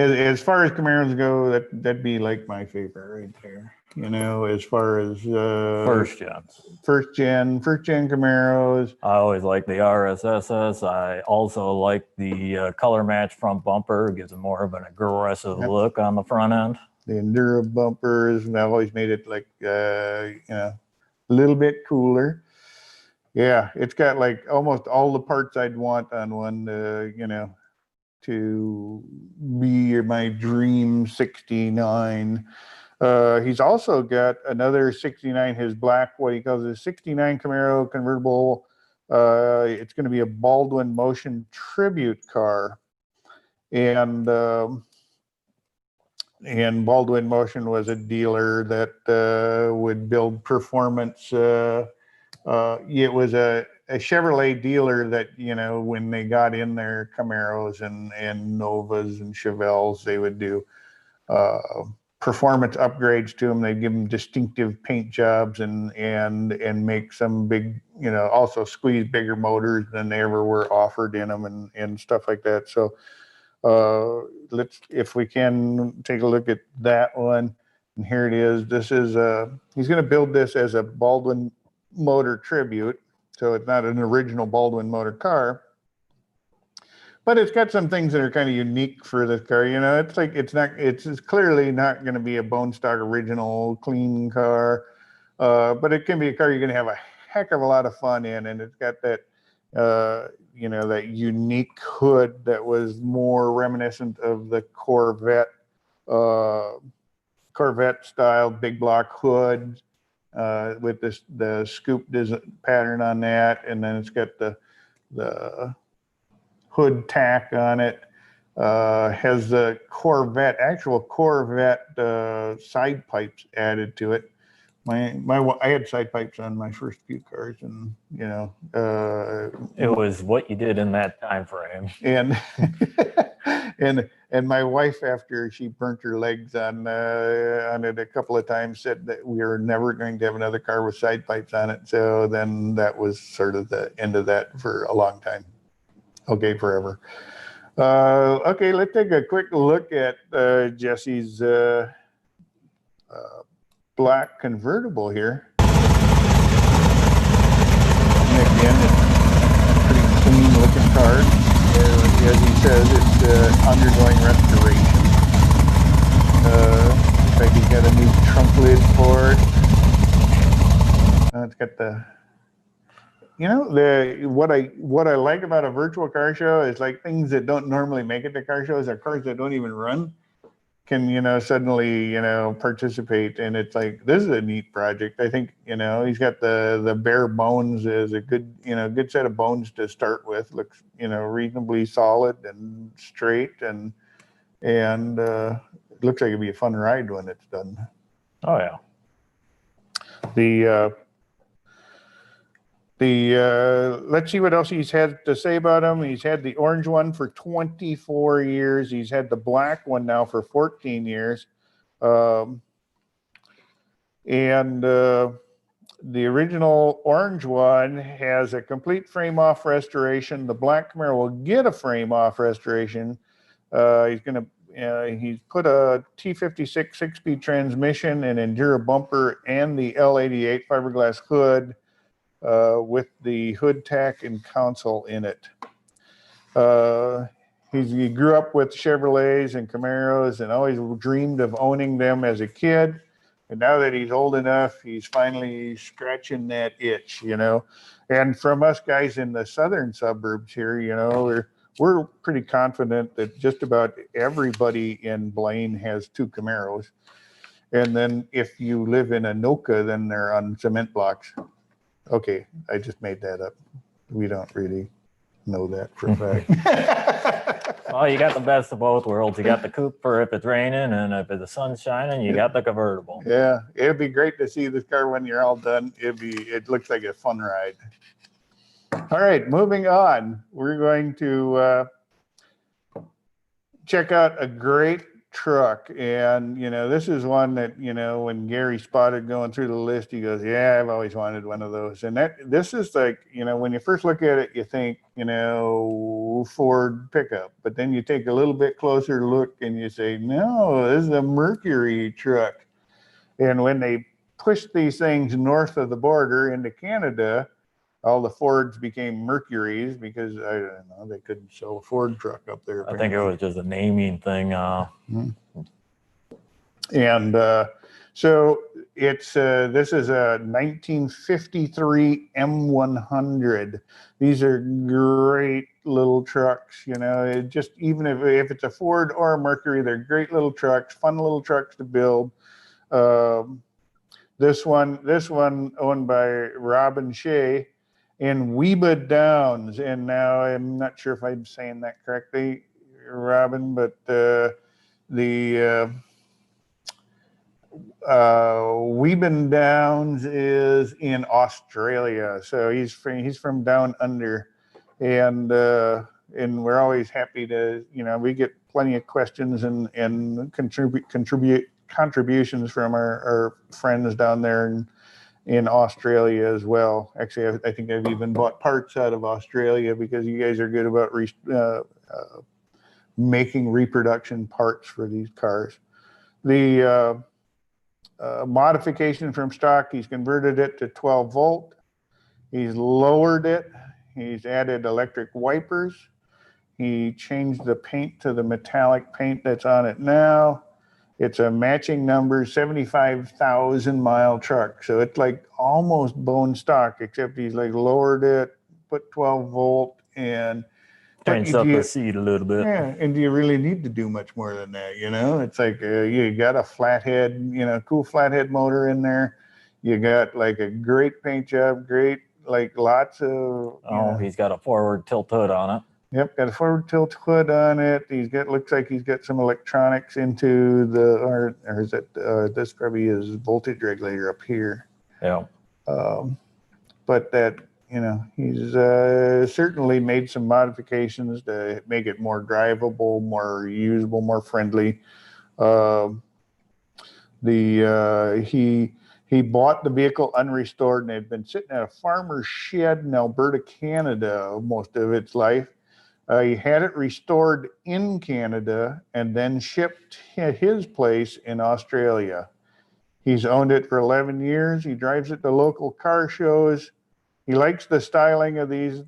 As far as Camaros go, that'd be like my favorite right there. As far as First gens. first gen Camaros. I always like the RSSS. I also like the color match front bumper. It gives it more of an aggressive look on the front end. The Enduro bumpers, and I've always made it like a little bit cooler. Yeah, it's got like almost all the parts I'd want on one. To be my dream 69. He's also got another 69, his black, what he calls a 69 Camaro Convertible. It's going to be a Baldwin Motion tribute car. And Baldwin Motion was a dealer that would build performance. It was a Chevrolet dealer that, when they got in their Camaros and Novas and Chevelles, they would do performance upgrades to them. They'd give them distinctive paint jobs and make some big, also squeeze bigger motors than they ever were offered in them and stuff like that. So if we can take a look at that one. And here it is. This is he's going to build this as a Baldwin motor tribute. So it's not an original Baldwin motor car, but it's got some things that are kind of unique for this car. It's clearly not going to be a bone stock original clean car, but it can be a car you're going to have a heck of a lot of fun in. And it's got that, that unique hood that was more reminiscent of the Corvette style big block hood. With the scoop pattern on that, and then it's got the hood tack on it. Has the actual Corvette side pipes added to it. I had side pipes on my first few cars, and it was what you did in that time frame. And my wife, after she burnt her legs on it a couple of times, said that we were never going to have another car with side pipes on it. So then that was sort of the end of that for a long time. Okay, forever. Okay, let's take a quick look at Jesse's black convertible here. And again, it's a pretty clean looking car. As he says, it's undergoing restoration. Looks like he's got a new trunk lid for it. It's got the, what I like about a virtual car show is like things that don't normally make it to car shows, or cars that don't even run, can suddenly participate. And it's like, this is a neat project. I think he's got the bare bones as a good good set of bones to start with. Looks reasonably solid and straight, and it looks like it'd be a fun ride when it's done. Oh yeah. Let's see what else he's had to say about him. He's had the orange one for 24 years. He's had the black one now for 14 years. And the original orange one has a complete frame off restoration. The black Camaro will get a frame off restoration. He's put a T56 6-speed transmission and Enduro bumper and the L88 fiberglass hood with the hood tack and console in it. He grew up with Chevrolets and Camaros and always dreamed of owning them as a kid. And now that he's old enough, he's finally scratching that itch, And from us guys in the southern suburbs here, we're pretty confident that just about everybody in Blaine has 2 Camaros. And then if you live in Anoka, then they're on cement blocks. Okay, I just made that up. We don't really know that for a fact. Well, you got the best of both worlds. You got the coupe for if it's raining, and if the sun's shining, you got the convertible. Yeah, it'd be great to see this car when you're all done. It looks like a fun ride. All right, moving on. We're going to check out a great truck, and this is one that when Gary spotted going through the list, he goes, yeah, I've always wanted one of those. And this is like, when you first look at it, you think Ford pickup, but then you take a little bit closer look and you say, no, this is a Mercury truck. And when they pushed these things north of the border into Canada, all the Fords became Mercuries because I don't know, they couldn't sell a Ford truck up there. Apparently. I think it was just a naming thing. And so it's this is a 1953 M100. These are great little trucks. Just even if it's a Ford or a Mercury, they're great little trucks, fun little trucks to build. This one owned by Robin Shea in Weba Downs, and now I'm not sure if I'm saying that correctly, Robin, but Weben Downs is in Australia, so he's from down under, and we're always happy to we get plenty of questions and contributions from our friends down there in Australia as well. Actually, I think I've even bought parts out of Australia because you guys are good about making reproduction parts for these cars. The modification from stock, he's converted it to 12 volt. He's lowered it. He's added electric wipers. He changed the paint to the metallic paint that's on it now. It's a matching number, 75,000 mile truck. So it's like almost bone stock, except he's like lowered it, put 12 volt, and changed up the seat a little bit. Yeah, and do you really need to do much more than that? It's like you got a flathead, cool flathead motor in there. You got like a great paint job, great, like lots of. He's got a forward tilt hood on it. Yep, got a forward tilt hood on it. Looks like he's got some electronics into or is it, this probably is voltage regulator up here. Yeah. But that, he's certainly made some modifications to make it more drivable, more usable, more friendly. He bought the vehicle unrestored and had been sitting at a farmer's shed in Alberta, Canada, most of its life. He had it restored in Canada and then shipped to his place in Australia. He's owned it for 11 years. He drives it to local car shows. He likes the styling of these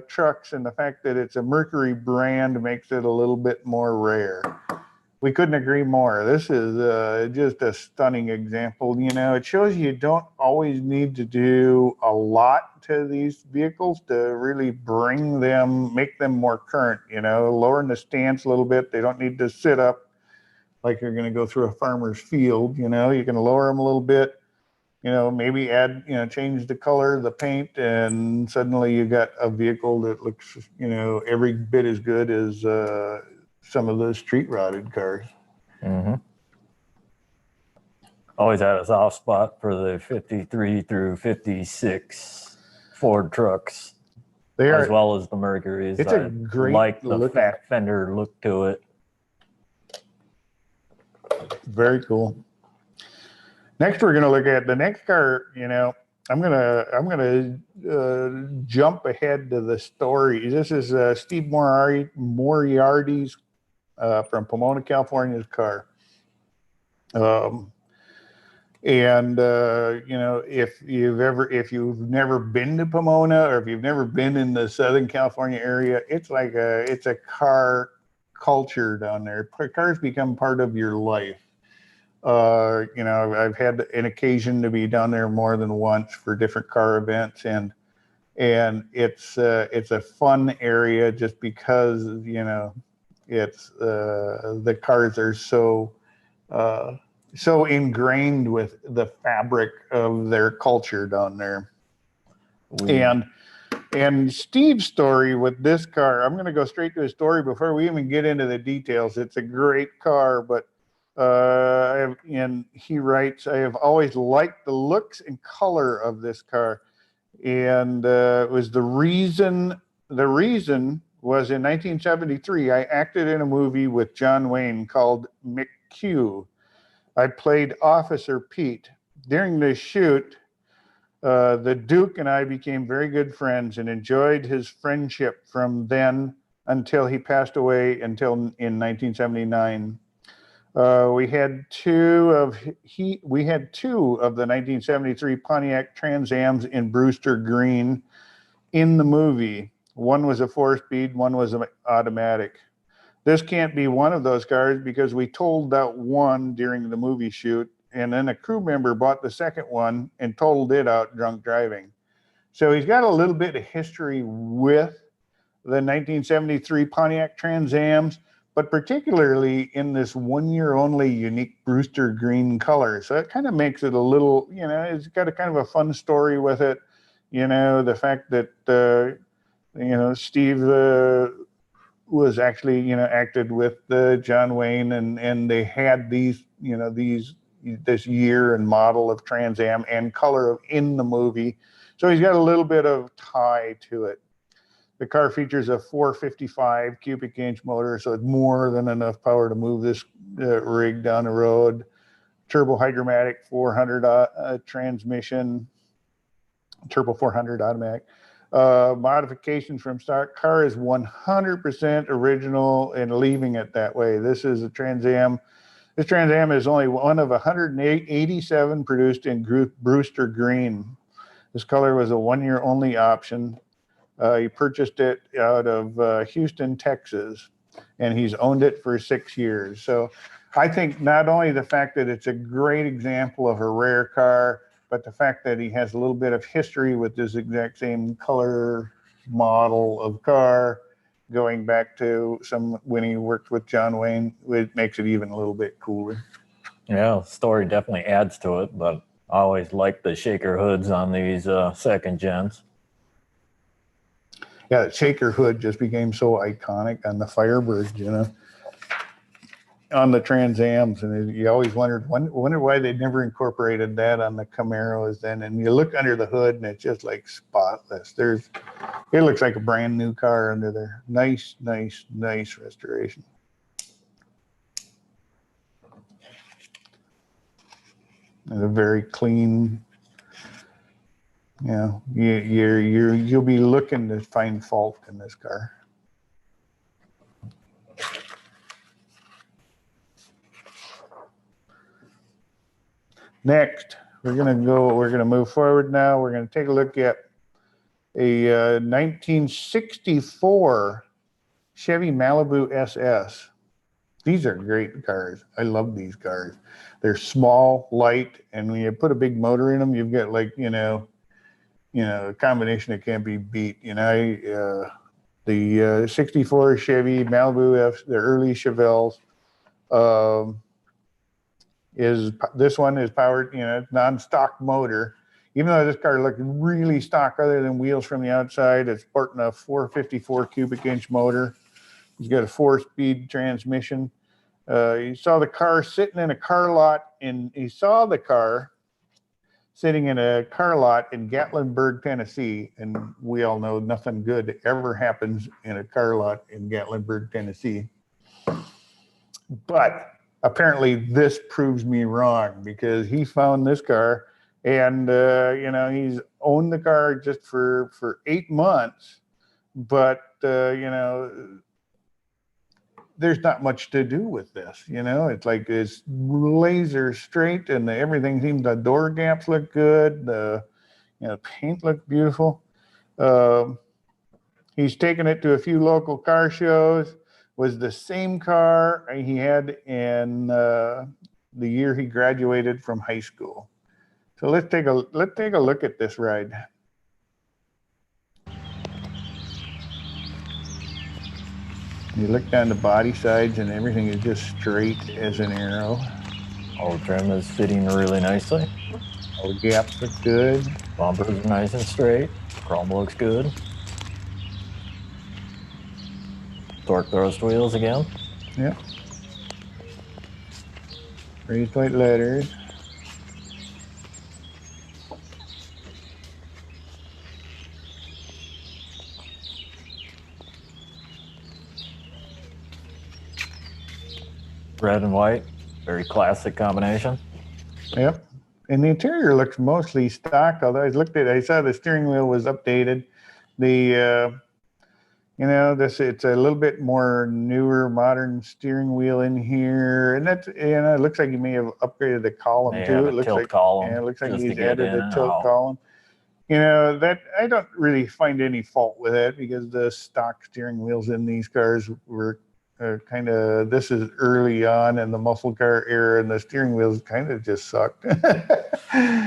trucks, and the fact that it's a Mercury brand makes it a little bit more rare. We couldn't agree more. This is just a stunning example. You know, it shows you don't always need to do a lot to these vehicles to really bring them, make them more current, you know, lowering the stance a little bit. They don't need to sit up like you're going to go through a farmer's field. You know, you can lower them a little bit, you know, maybe add, you know, change the color, the paint, and suddenly you got a vehicle that looks, you know, every bit as good as some of those street rotted cars. Mm-hmm. Always had a soft spot for the 53 through 56 Ford trucks, as well as the Mercuries. It's a great like the looking, fat fender look to it. Very cool. Next, we're going to look at the next car. You know, I'm gonna jump ahead to the story. This is Steve Moriarty's from Pomona, California's car. You know, if you've never been to Pomona, or if you've never been in the Southern California area, it's a car culture down there. Cars become part of your life. You know, I've had an occasion to be down there more than once for different car events, and it's a fun area just because, you know, it's the cars are so ingrained with the fabric of their culture down there. And Steve's story with this car, I'm going to go straight to his story before we even get into the details. It's a great car, but and he writes, I have always liked the looks and color of this car. And it was the reason was in 1973, I acted in a movie with John Wayne called McHugh. I played Officer Pete. During the shoot, the Duke and I became very good friends and enjoyed his friendship from then until he passed away in 1979. We had two of the 1973 Pontiac Trans Ams in Brewster Green in the movie. One was a 4-speed, one was an automatic. This can't be one of those cars because we totaled out one during the movie shoot, and then a crew member bought the second one and totaled it out drunk driving. So he's got a little bit of history with the 1973 Pontiac Trans Ams, but particularly in this 1 year only unique Brewster green color. So it kind of makes it a little, you know, it's got a kind of a fun story with it. You know, the fact that, you know, Steve was actually, you know, acted with John Wayne, and they had these, you know, this year and model of Trans Am and color in the movie. So he's got a little bit of tie to it. The car features a 455 cubic inch motor, so it's more than enough power to move this rig down the road. Turbo Hydramatic 400 transmission, Turbo 400 automatic. Modifications from stock. Car is 100% original and leaving it that way. This is a Trans Am. This Trans Am is only one of 187 produced in Brewster Green. This color was a 1 year only option. He purchased it out of Houston, Texas, and he's owned it for 6 years. So I think not only the fact that it's a great example of a rare car, but the fact that he has a little bit of history with this exact same color model of car going back to when he worked with John Wayne, it makes it even a little bit cooler. Yeah, the story definitely adds to it, but I always like the shaker hoods on these second gens. Yeah, the shaker hood just became so iconic on the Firebirds, you know, on the Trans Ams, and you always wondered why they never incorporated that on the Camaros then. And you look under the hood, and it's just like spotless. It looks like a brand new car under there. Nice restoration. And a very clean. You know, you'll be looking to find fault in this car. Next, we're gonna move forward now. We're gonna take a look at a 1964 Chevy Malibu Ss. These are great cars. I love these cars. They're small, light, and when you put a big motor in them, you've got like, a combination that can't be beat. The 64 Chevy Malibu F, the early Chevelles, this one is powered, non-stock motor. Even though this car looked really stock other than wheels from the outside, it's sporting a 454 cubic inch motor. He's got a 4-speed transmission. You saw the car sitting in a car lot, and he saw the car sitting in a car lot in Gatlinburg, Tennessee. And we all know nothing good ever happens in a car lot in Gatlinburg, Tennessee. But apparently this proves me wrong, because he found this car, and he's owned the car just for 8 months, but there's not much to do with this. It's like it's laser straight, and everything seems, the door gaps look good, the paint looked beautiful. He's taken it to a few local car shows. Was the same car he had in the year he graduated from high school. So let's take a look at this ride. You look down the body sides, and everything is just straight as an arrow. All the trim is fitting really nicely. All the gaps look good. Bumpers are nice and straight. Chrome looks good. Torque thrust wheels again. Yep. Raised white letters. Red and white, very classic combination. Yep. And the interior looks mostly stock, although I saw the steering wheel was updated. It's a little bit more newer, modern steering wheel in here, and that's, it looks like he may have upgraded the column too. It looks like column. Yeah, it looks like he's added a tilt column. That I don't really find any fault with it, because the stock steering wheels in these cars were this is early on in the muscle car era, and the steering wheels kind of just sucked.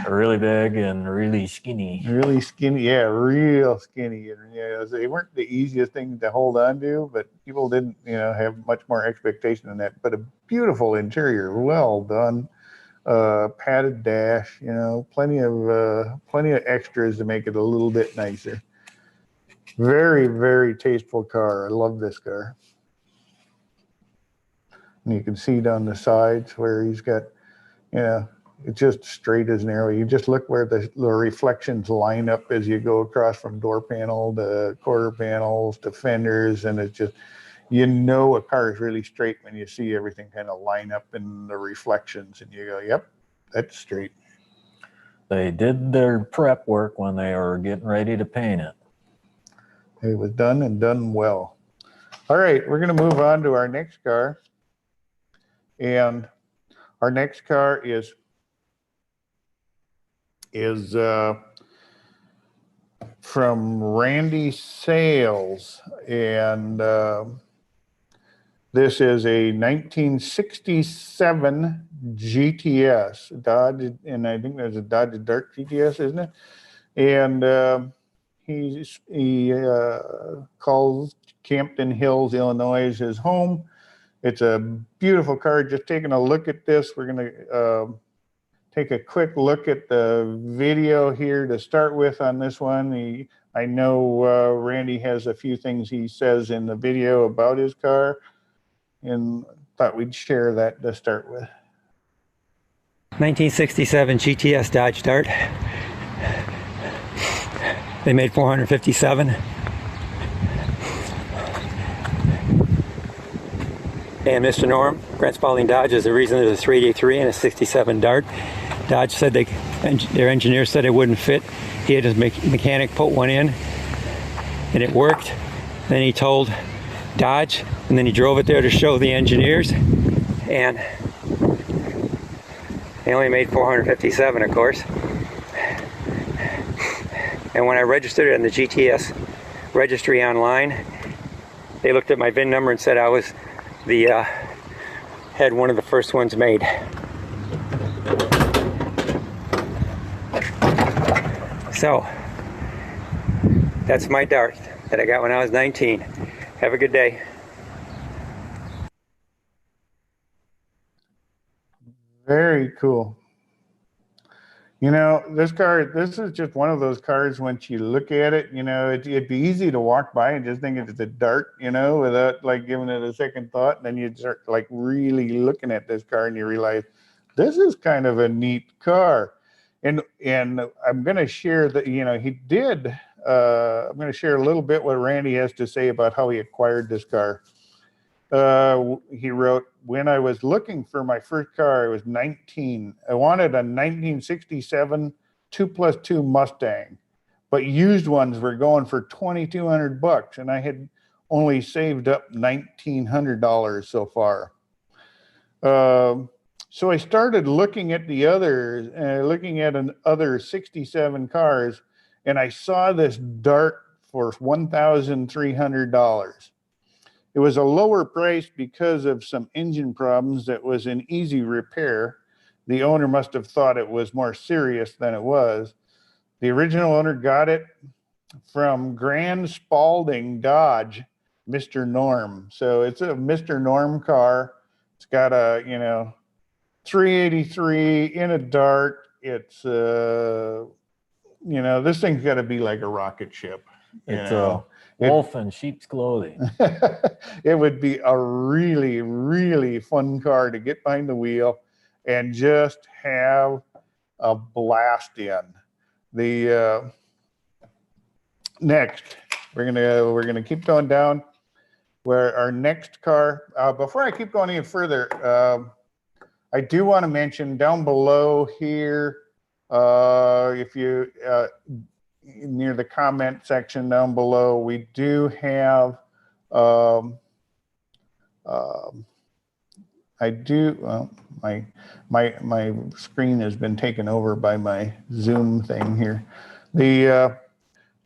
Really big and really skinny. Really skinny, yeah, real skinny. And they weren't the easiest thing to hold on to, but people didn't, have much more expectation than that. But a beautiful interior, well done. Padded dash, plenty of extras to make it a little bit nicer. Very, very tasteful car. I love this car. And you can see down the sides where he's got, it's just straight as an arrow. You just look where the reflections line up as you go across from door panel to quarter panels to fenders, and it's just, a car is really straight when you see everything kind of line up in the reflections, and you go, yep, that's straight. They did their prep work when they were getting ready to paint it. It was done, and done well. All right, we're going to move on to our next car. And our next car is from Randy Sales, and this is a 1967 GTS Dodge, and I think there's a Dodge Dart GTS, isn't it? And he calls Campton Hills, Illinois, his home. It's a beautiful car. Just taking a look at this, we're going to take a quick look at the video here to start with on this one. I know Randy has a few things he says in the video about his car, and thought we'd share that to start with. 1967 GTS Dodge Dart. They made 457. And Mr. Norm, Grant Spalding Dodge, is the reason there's a 383 and a 67 Dart. Dodge said their engineer said it wouldn't fit. He had his mechanic put one in, and it worked. Then he told Dodge, and then he drove it there to show the engineers, and They only made 457, of course. And when I registered it in the GTS registry online, they looked at my VIN number and said I was had one of the first ones made. So, that's my Dart that I got when I was 19. Have a good day. Very cool. You know, this car, this is just one of those cars, once you look at it, you know, it'd be easy to walk by and just think it's a Dart, you know, without like giving it a second thought. And then you'd start like really looking at this car and you realize this is kind of a neat car. And I'm going to share that, you know, I'm going to share a little bit what Randy has to say about how he acquired this car. He wrote, when I was looking for my first car, I was 19. I wanted a 1967 2+2 Mustang, but used ones were going for $2,200, and I had only saved up $1,900 so far. So I started looking at the others, looking at other 67 cars, and I saw this Dart for $1,300. It was a lower price because of some engine problems that was in easy repair. The owner must have thought it was more serious than it was. The original owner got it from Grand Spalding Dodge, Mr. Norm. So it's a Mr. Norm car. It's got a, you know, 383 in a Dart. It's, you know, this thing's got to be like a rocket ship. It's a wolf in sheep's clothing. It would be a really, really fun car to get behind the wheel and just have a blast in. The next, we're gonna keep going down where our next car. Before I keep going any further, I do want to mention down below here, if you near the comment section down below, we do have my screen has been taken over by my Zoom thing here. The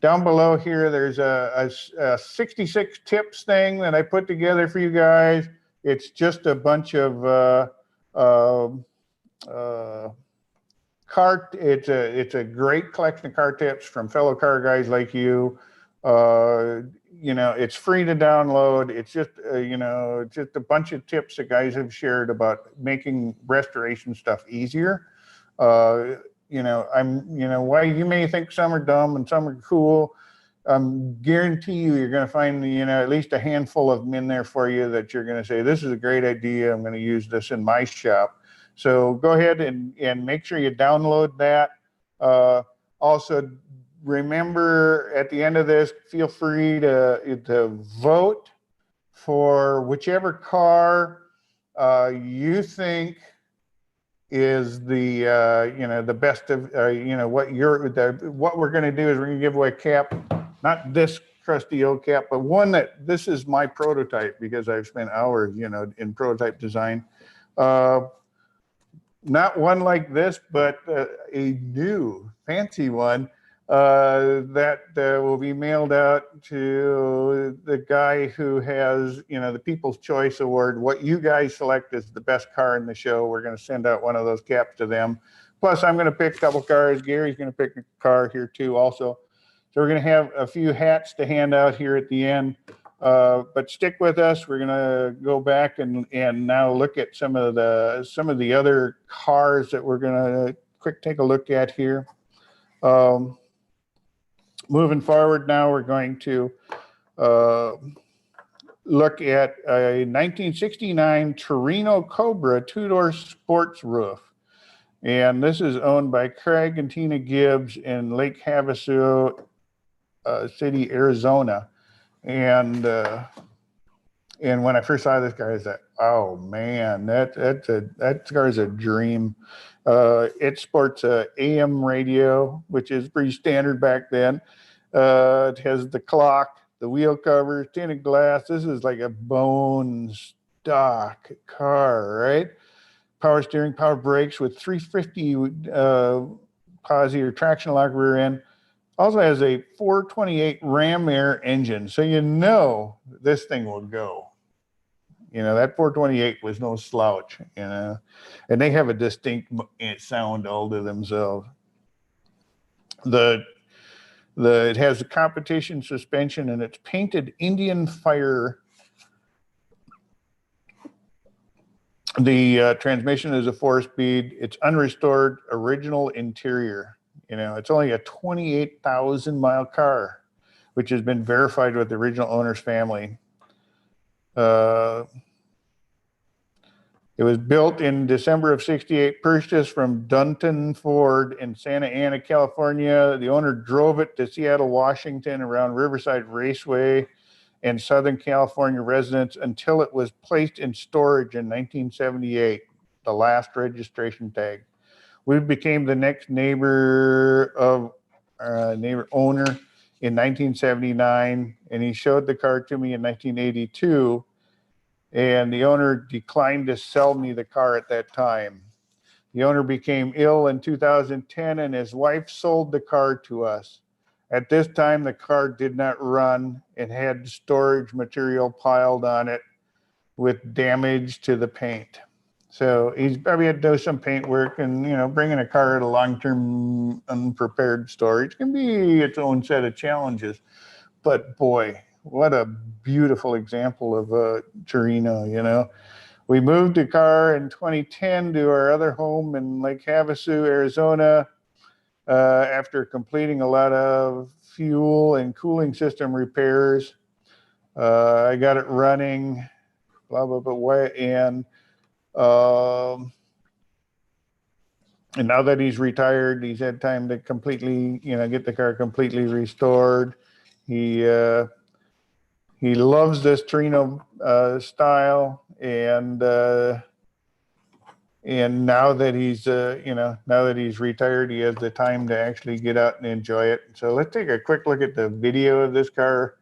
down below here, there's a 66 tips thing that I put together for you guys. It's just a bunch of it's a great collection of car tips from fellow car guys like you. You know, it's free to download. It's just you know, just a bunch of tips that guys have shared about making restoration stuff easier. You know, why you may think some are dumb and some are cool. Guarantee you're going to find, you know, at least a handful of them in there for you that you're going to say, this is a great idea. I'm going to use this in my shop. So go ahead and make sure you download that. Also, remember at the end of this, feel free to vote for whichever car you think is the you know, the best of you know, what we're going to do is we're going to give away a cap, not this crusty old cap, but one that this is my prototype because I've spent hours, you know, in prototype design. Not one like this, but a new fancy one that will be mailed out to the guy who has, you know, the People's Choice Award. What you guys select is the best car in the show. We're going to send out one of those caps to them. Plus, I'm going to pick a couple cars. Gary's going to pick a car here too also. So we're going to have a few hats to hand out here at the end. But stick with us. We're going to go back and now look at some of the other cars that we're going to take a look at here. Moving forward now, we're going to look at a 1969 Torino Cobra two-door sports roof. And this is owned by Craig and Tina Gibbs in Lake Havasu City, Arizona. And when I first saw this guy, I said, "Oh man, that car is a dream." It sports a AM radio, which is pretty standard back then. It has the clock, the wheel covers, tinted glass. This is like a bone stock car, right? power steering, power brakes with 350 posi or traction lock rear end. Also has a 428 Ram Air engine, so you know this thing will go. You know, that 428 was no slouch, you know, and they have a distinct sound all to themselves. It has a competition suspension, and it's painted Indian Fire. The transmission is a 4-speed. It's unrestored, original interior. You know, it's only a 28,000 mile car, which has been verified with the original owner's family. It was built in December of '68, purchased from Dunton Ford in Santa Ana, California. The owner drove it to Seattle, Washington, around Riverside Raceway and Southern California residents until it was placed in storage in 1978, the last registration tag. We became the next neighbor owner in 1979, and he showed the car to me in 1982, and the owner declined to sell me the car at that time. The owner became ill in 2010, and his wife sold the car to us. At this time, the car did not run and had storage material piled on it with damage to the paint. So he's probably had to do some paint work, and, you know, bringing a car at a long-term unprepared storage can be its own set of challenges. But boy, what a beautiful example of a Torino, you know. We moved the car in 2010 to our other home in Lake Havasu, Arizona, after completing a lot of fuel and cooling system repairs. I got it running, blah, blah, blah, and now that he's retired, he's had time to completely, you know, get the car completely restored. He loves this Torino style, and now that he's now that he's retired, he has the time to actually get out and enjoy it. So let's take a quick look at the video of this car.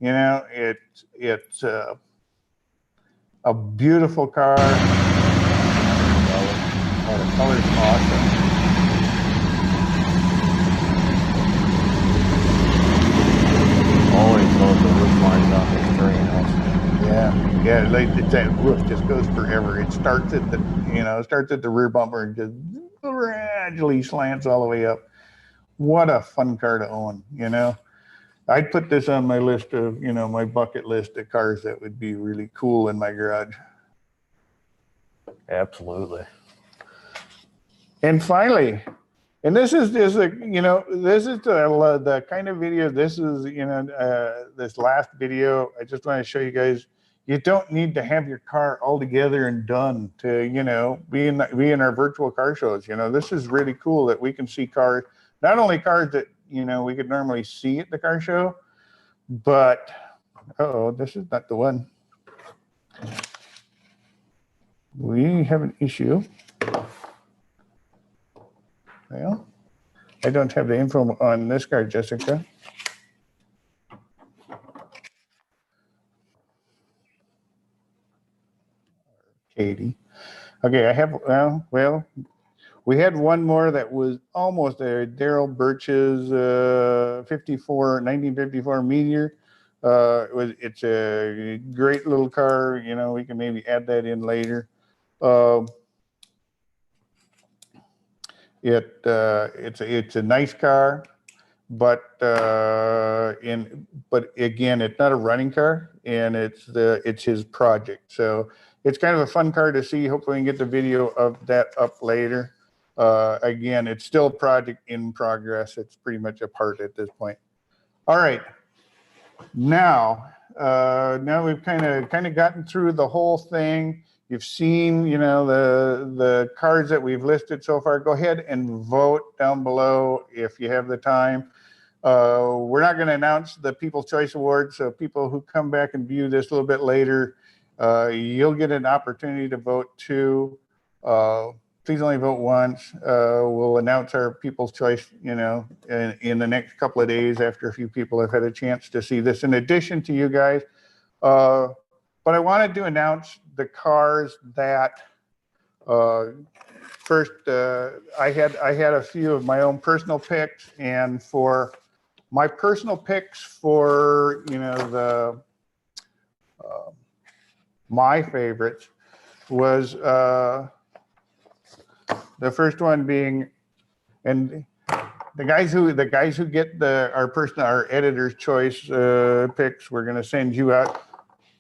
You know, it's a beautiful car. Oh, the color's awesome. Always love the roof lines on these Torinos. Yeah, like that roof just goes forever. It starts at the rear bumper and just gradually slants all the way up. What a fun car to own, you know. I'd put this on my list of, you know, my bucket list of cars that would be really cool in my garage. Absolutely. And finally, and this is just the kind of video, this is, you know, this last video, I just want to show you guys, you don't need to have your car all together and done to, you know, be in our virtual car shows. You know, this is really cool that we can see cars, not only cars that, you know, we could normally see at the car show, but, this is not the one. We have an issue. Well, I don't have the info on this car, Jessica. Katie. Okay, I have, well, we had one more that was almost there. Daryl Birch's 1954 Meteor. It's a great little car. You know, we can maybe add that in later. It's a nice car, but again, it's not a running car, and it's his project. So it's kind of a fun car to see. Hopefully, we can get the video of that up later. Again, it's still a project in progress. It's pretty much a part at this point. All right, now we've kind of gotten through the whole thing. You've seen, you know, the cars that we've listed so far. Go ahead and vote down below if you have the time. We're not going to announce the People's Choice Awards, so people who come back and view this a little bit later, you'll get an opportunity to vote too. Please only vote once. We'll announce our People's Choice, you know, in the next couple of days after a few people have had a chance to see this. In addition to you guys, but I wanted to announce the cars that First, I had a few of my own personal picks, and for my personal picks for my favorites was the first one being, and the guys who get our editor's choice picks, we're going to send you out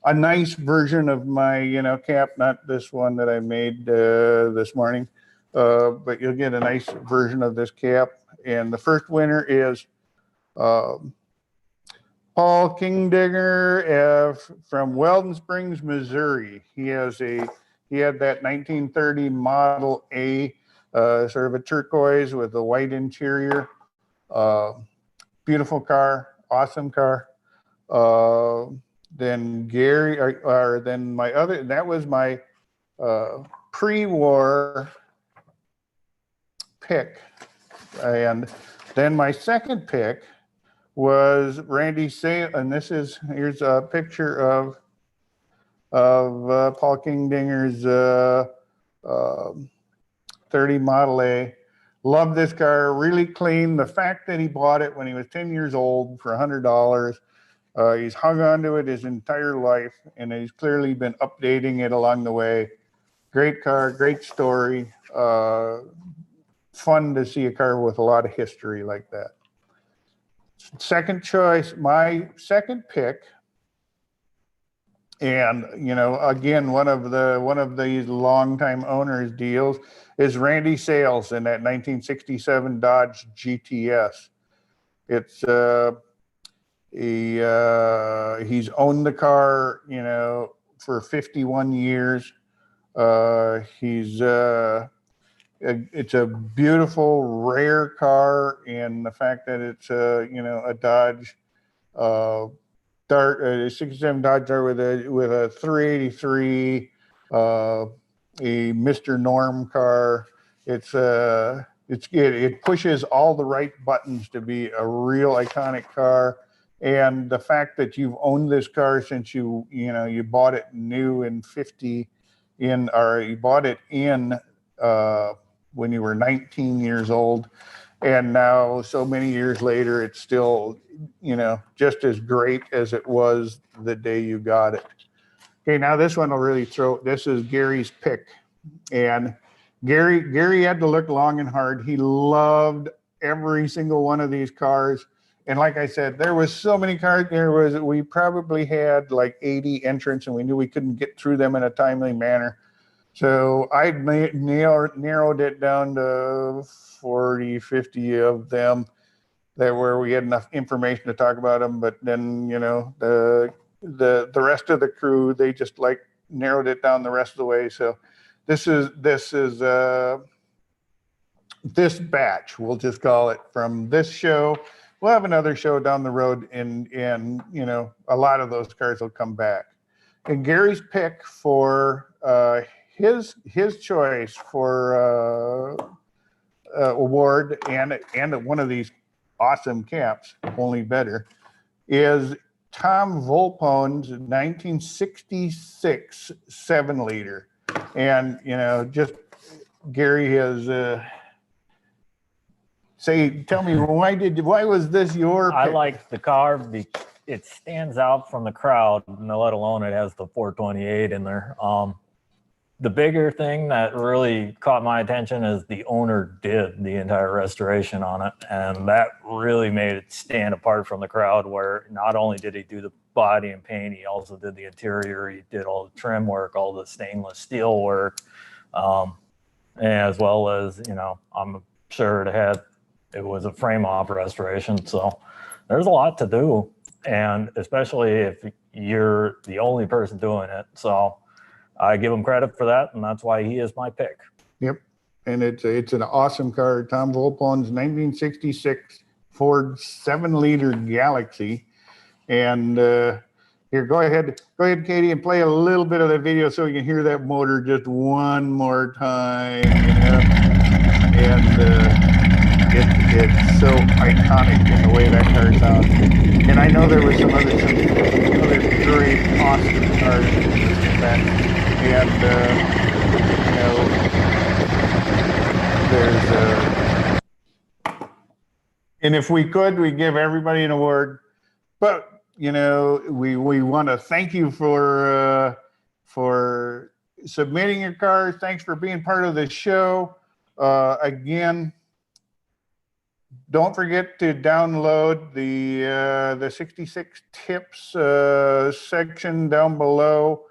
a nice version of my cap, not this one that I made this morning, but you'll get a nice version of this cap. And the first winner is Paul Kingdigger from Weldon Springs, Missouri. He had that 1930 Model A, sort of a turquoise with a white interior. Beautiful car, awesome car. Then Gary, or then my other, that was my pre-war pick. And then my second pick was Randy Sale, and here's a picture of Paul Kingdinger's 30 Model A. Love this car, really clean. The fact that he bought it when he was 10 years old for $100, he's hung on to it his entire life, and he's clearly been updating it along the way. Great car, great story. Fun to see a car with a lot of history like that. Second choice, my second pick, and again, one of these longtime owners deals is Randy Sales in that 1967 Dodge GTS. It's he's owned the car, for 51 years. It's a beautiful, rare car, and the fact that it's a Dodge Dart, a 67 Dodge Dart with a 383, a Mr. Norm car. It pushes all the right buttons to be a real iconic car. And the fact that you've owned this car since you bought it new in you bought it in when you were 19 years old, and now so many years later, it's still, just as great as it was the day you got it. Okay, now this one will really this is Gary's pick. And Gary had to look long and hard. He loved every single one of these cars. And like I said, there was so many cars. We probably had like 80 entrants, and we knew we couldn't get through them in a timely manner. So I narrowed it down to 40, 50 of them where we had enough information to talk about them. But then, the rest of the crew, they just narrowed it down the rest of the way. So this batch, we'll just call it, from this show. We'll have another show down the road, and a lot of those cars will come back. And Gary's pick for his choice for award and one of these awesome caps, only better, is Tom Volpone's 1966 7-liter. And just Gary has tell me, why was this your pick? I like the car because it stands out from the crowd, let alone it has the 428 in there. The bigger thing that really caught my attention is the owner did the entire restoration on it, and that really made it stand apart from the crowd, where not only did he do the body and paint, he also did the interior, he did all the trim work, all the stainless steel work, as well as, I'm sure it was a frame-off restoration, so there's a lot to do, and especially if you're the only person doing it. So I give him credit for that, and that's why he is my pick. Yep, and it's an awesome car. Tom Volpone's 1966 Ford 7-liter Galaxy. And here, go ahead, Katie, and play a little bit of that video so you can hear that motor just one more time. And it's so iconic in the way that car sounds. And I know there was some other great, awesome cars in that. And and if we could, we'd give everybody an award. But, you know, we want to thank you for submitting your cars. Thanks for being part of the show. Again, don't forget to download the 66 tips section down below.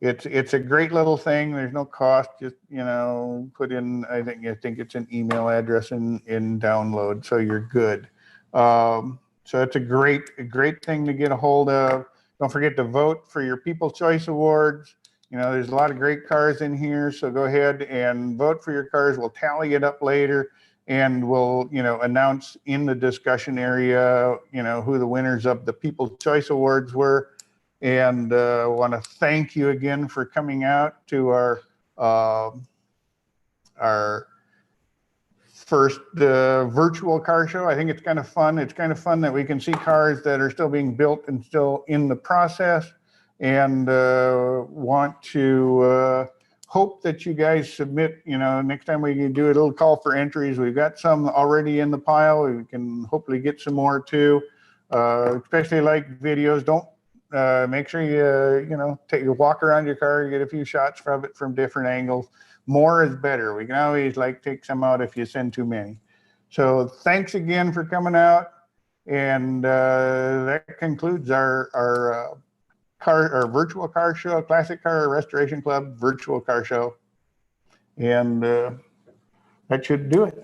It's a great little thing. There's no cost. Just, you know, put in, I think it's an email address in download, so you're good. So it's a great thing to get a hold of. Don't forget to vote for your People's Choice Awards. You know, there's a lot of great cars in here, so go ahead and vote for your cars. We'll tally it up later, and we'll, you know, announce in the discussion area, you know, who the winners of the People's Choice Awards were. And want to thank you again for coming out to our first virtual car show. I think it's kind of fun. It's kind of fun that we can see cars that are still being built and still in the process. And want to hope that you guys submit, you know, next time we can do a little call for entries. We've got some already in the pile. We can hopefully get some more too, especially like videos. Don't make sure you know, take a walk around your car, get a few shots from it from different angles. More is better. We can always like take some out if you send too many. So thanks again for coming out. And that concludes our virtual car show, Classic Car Restoration Club virtual car show. And that should do it.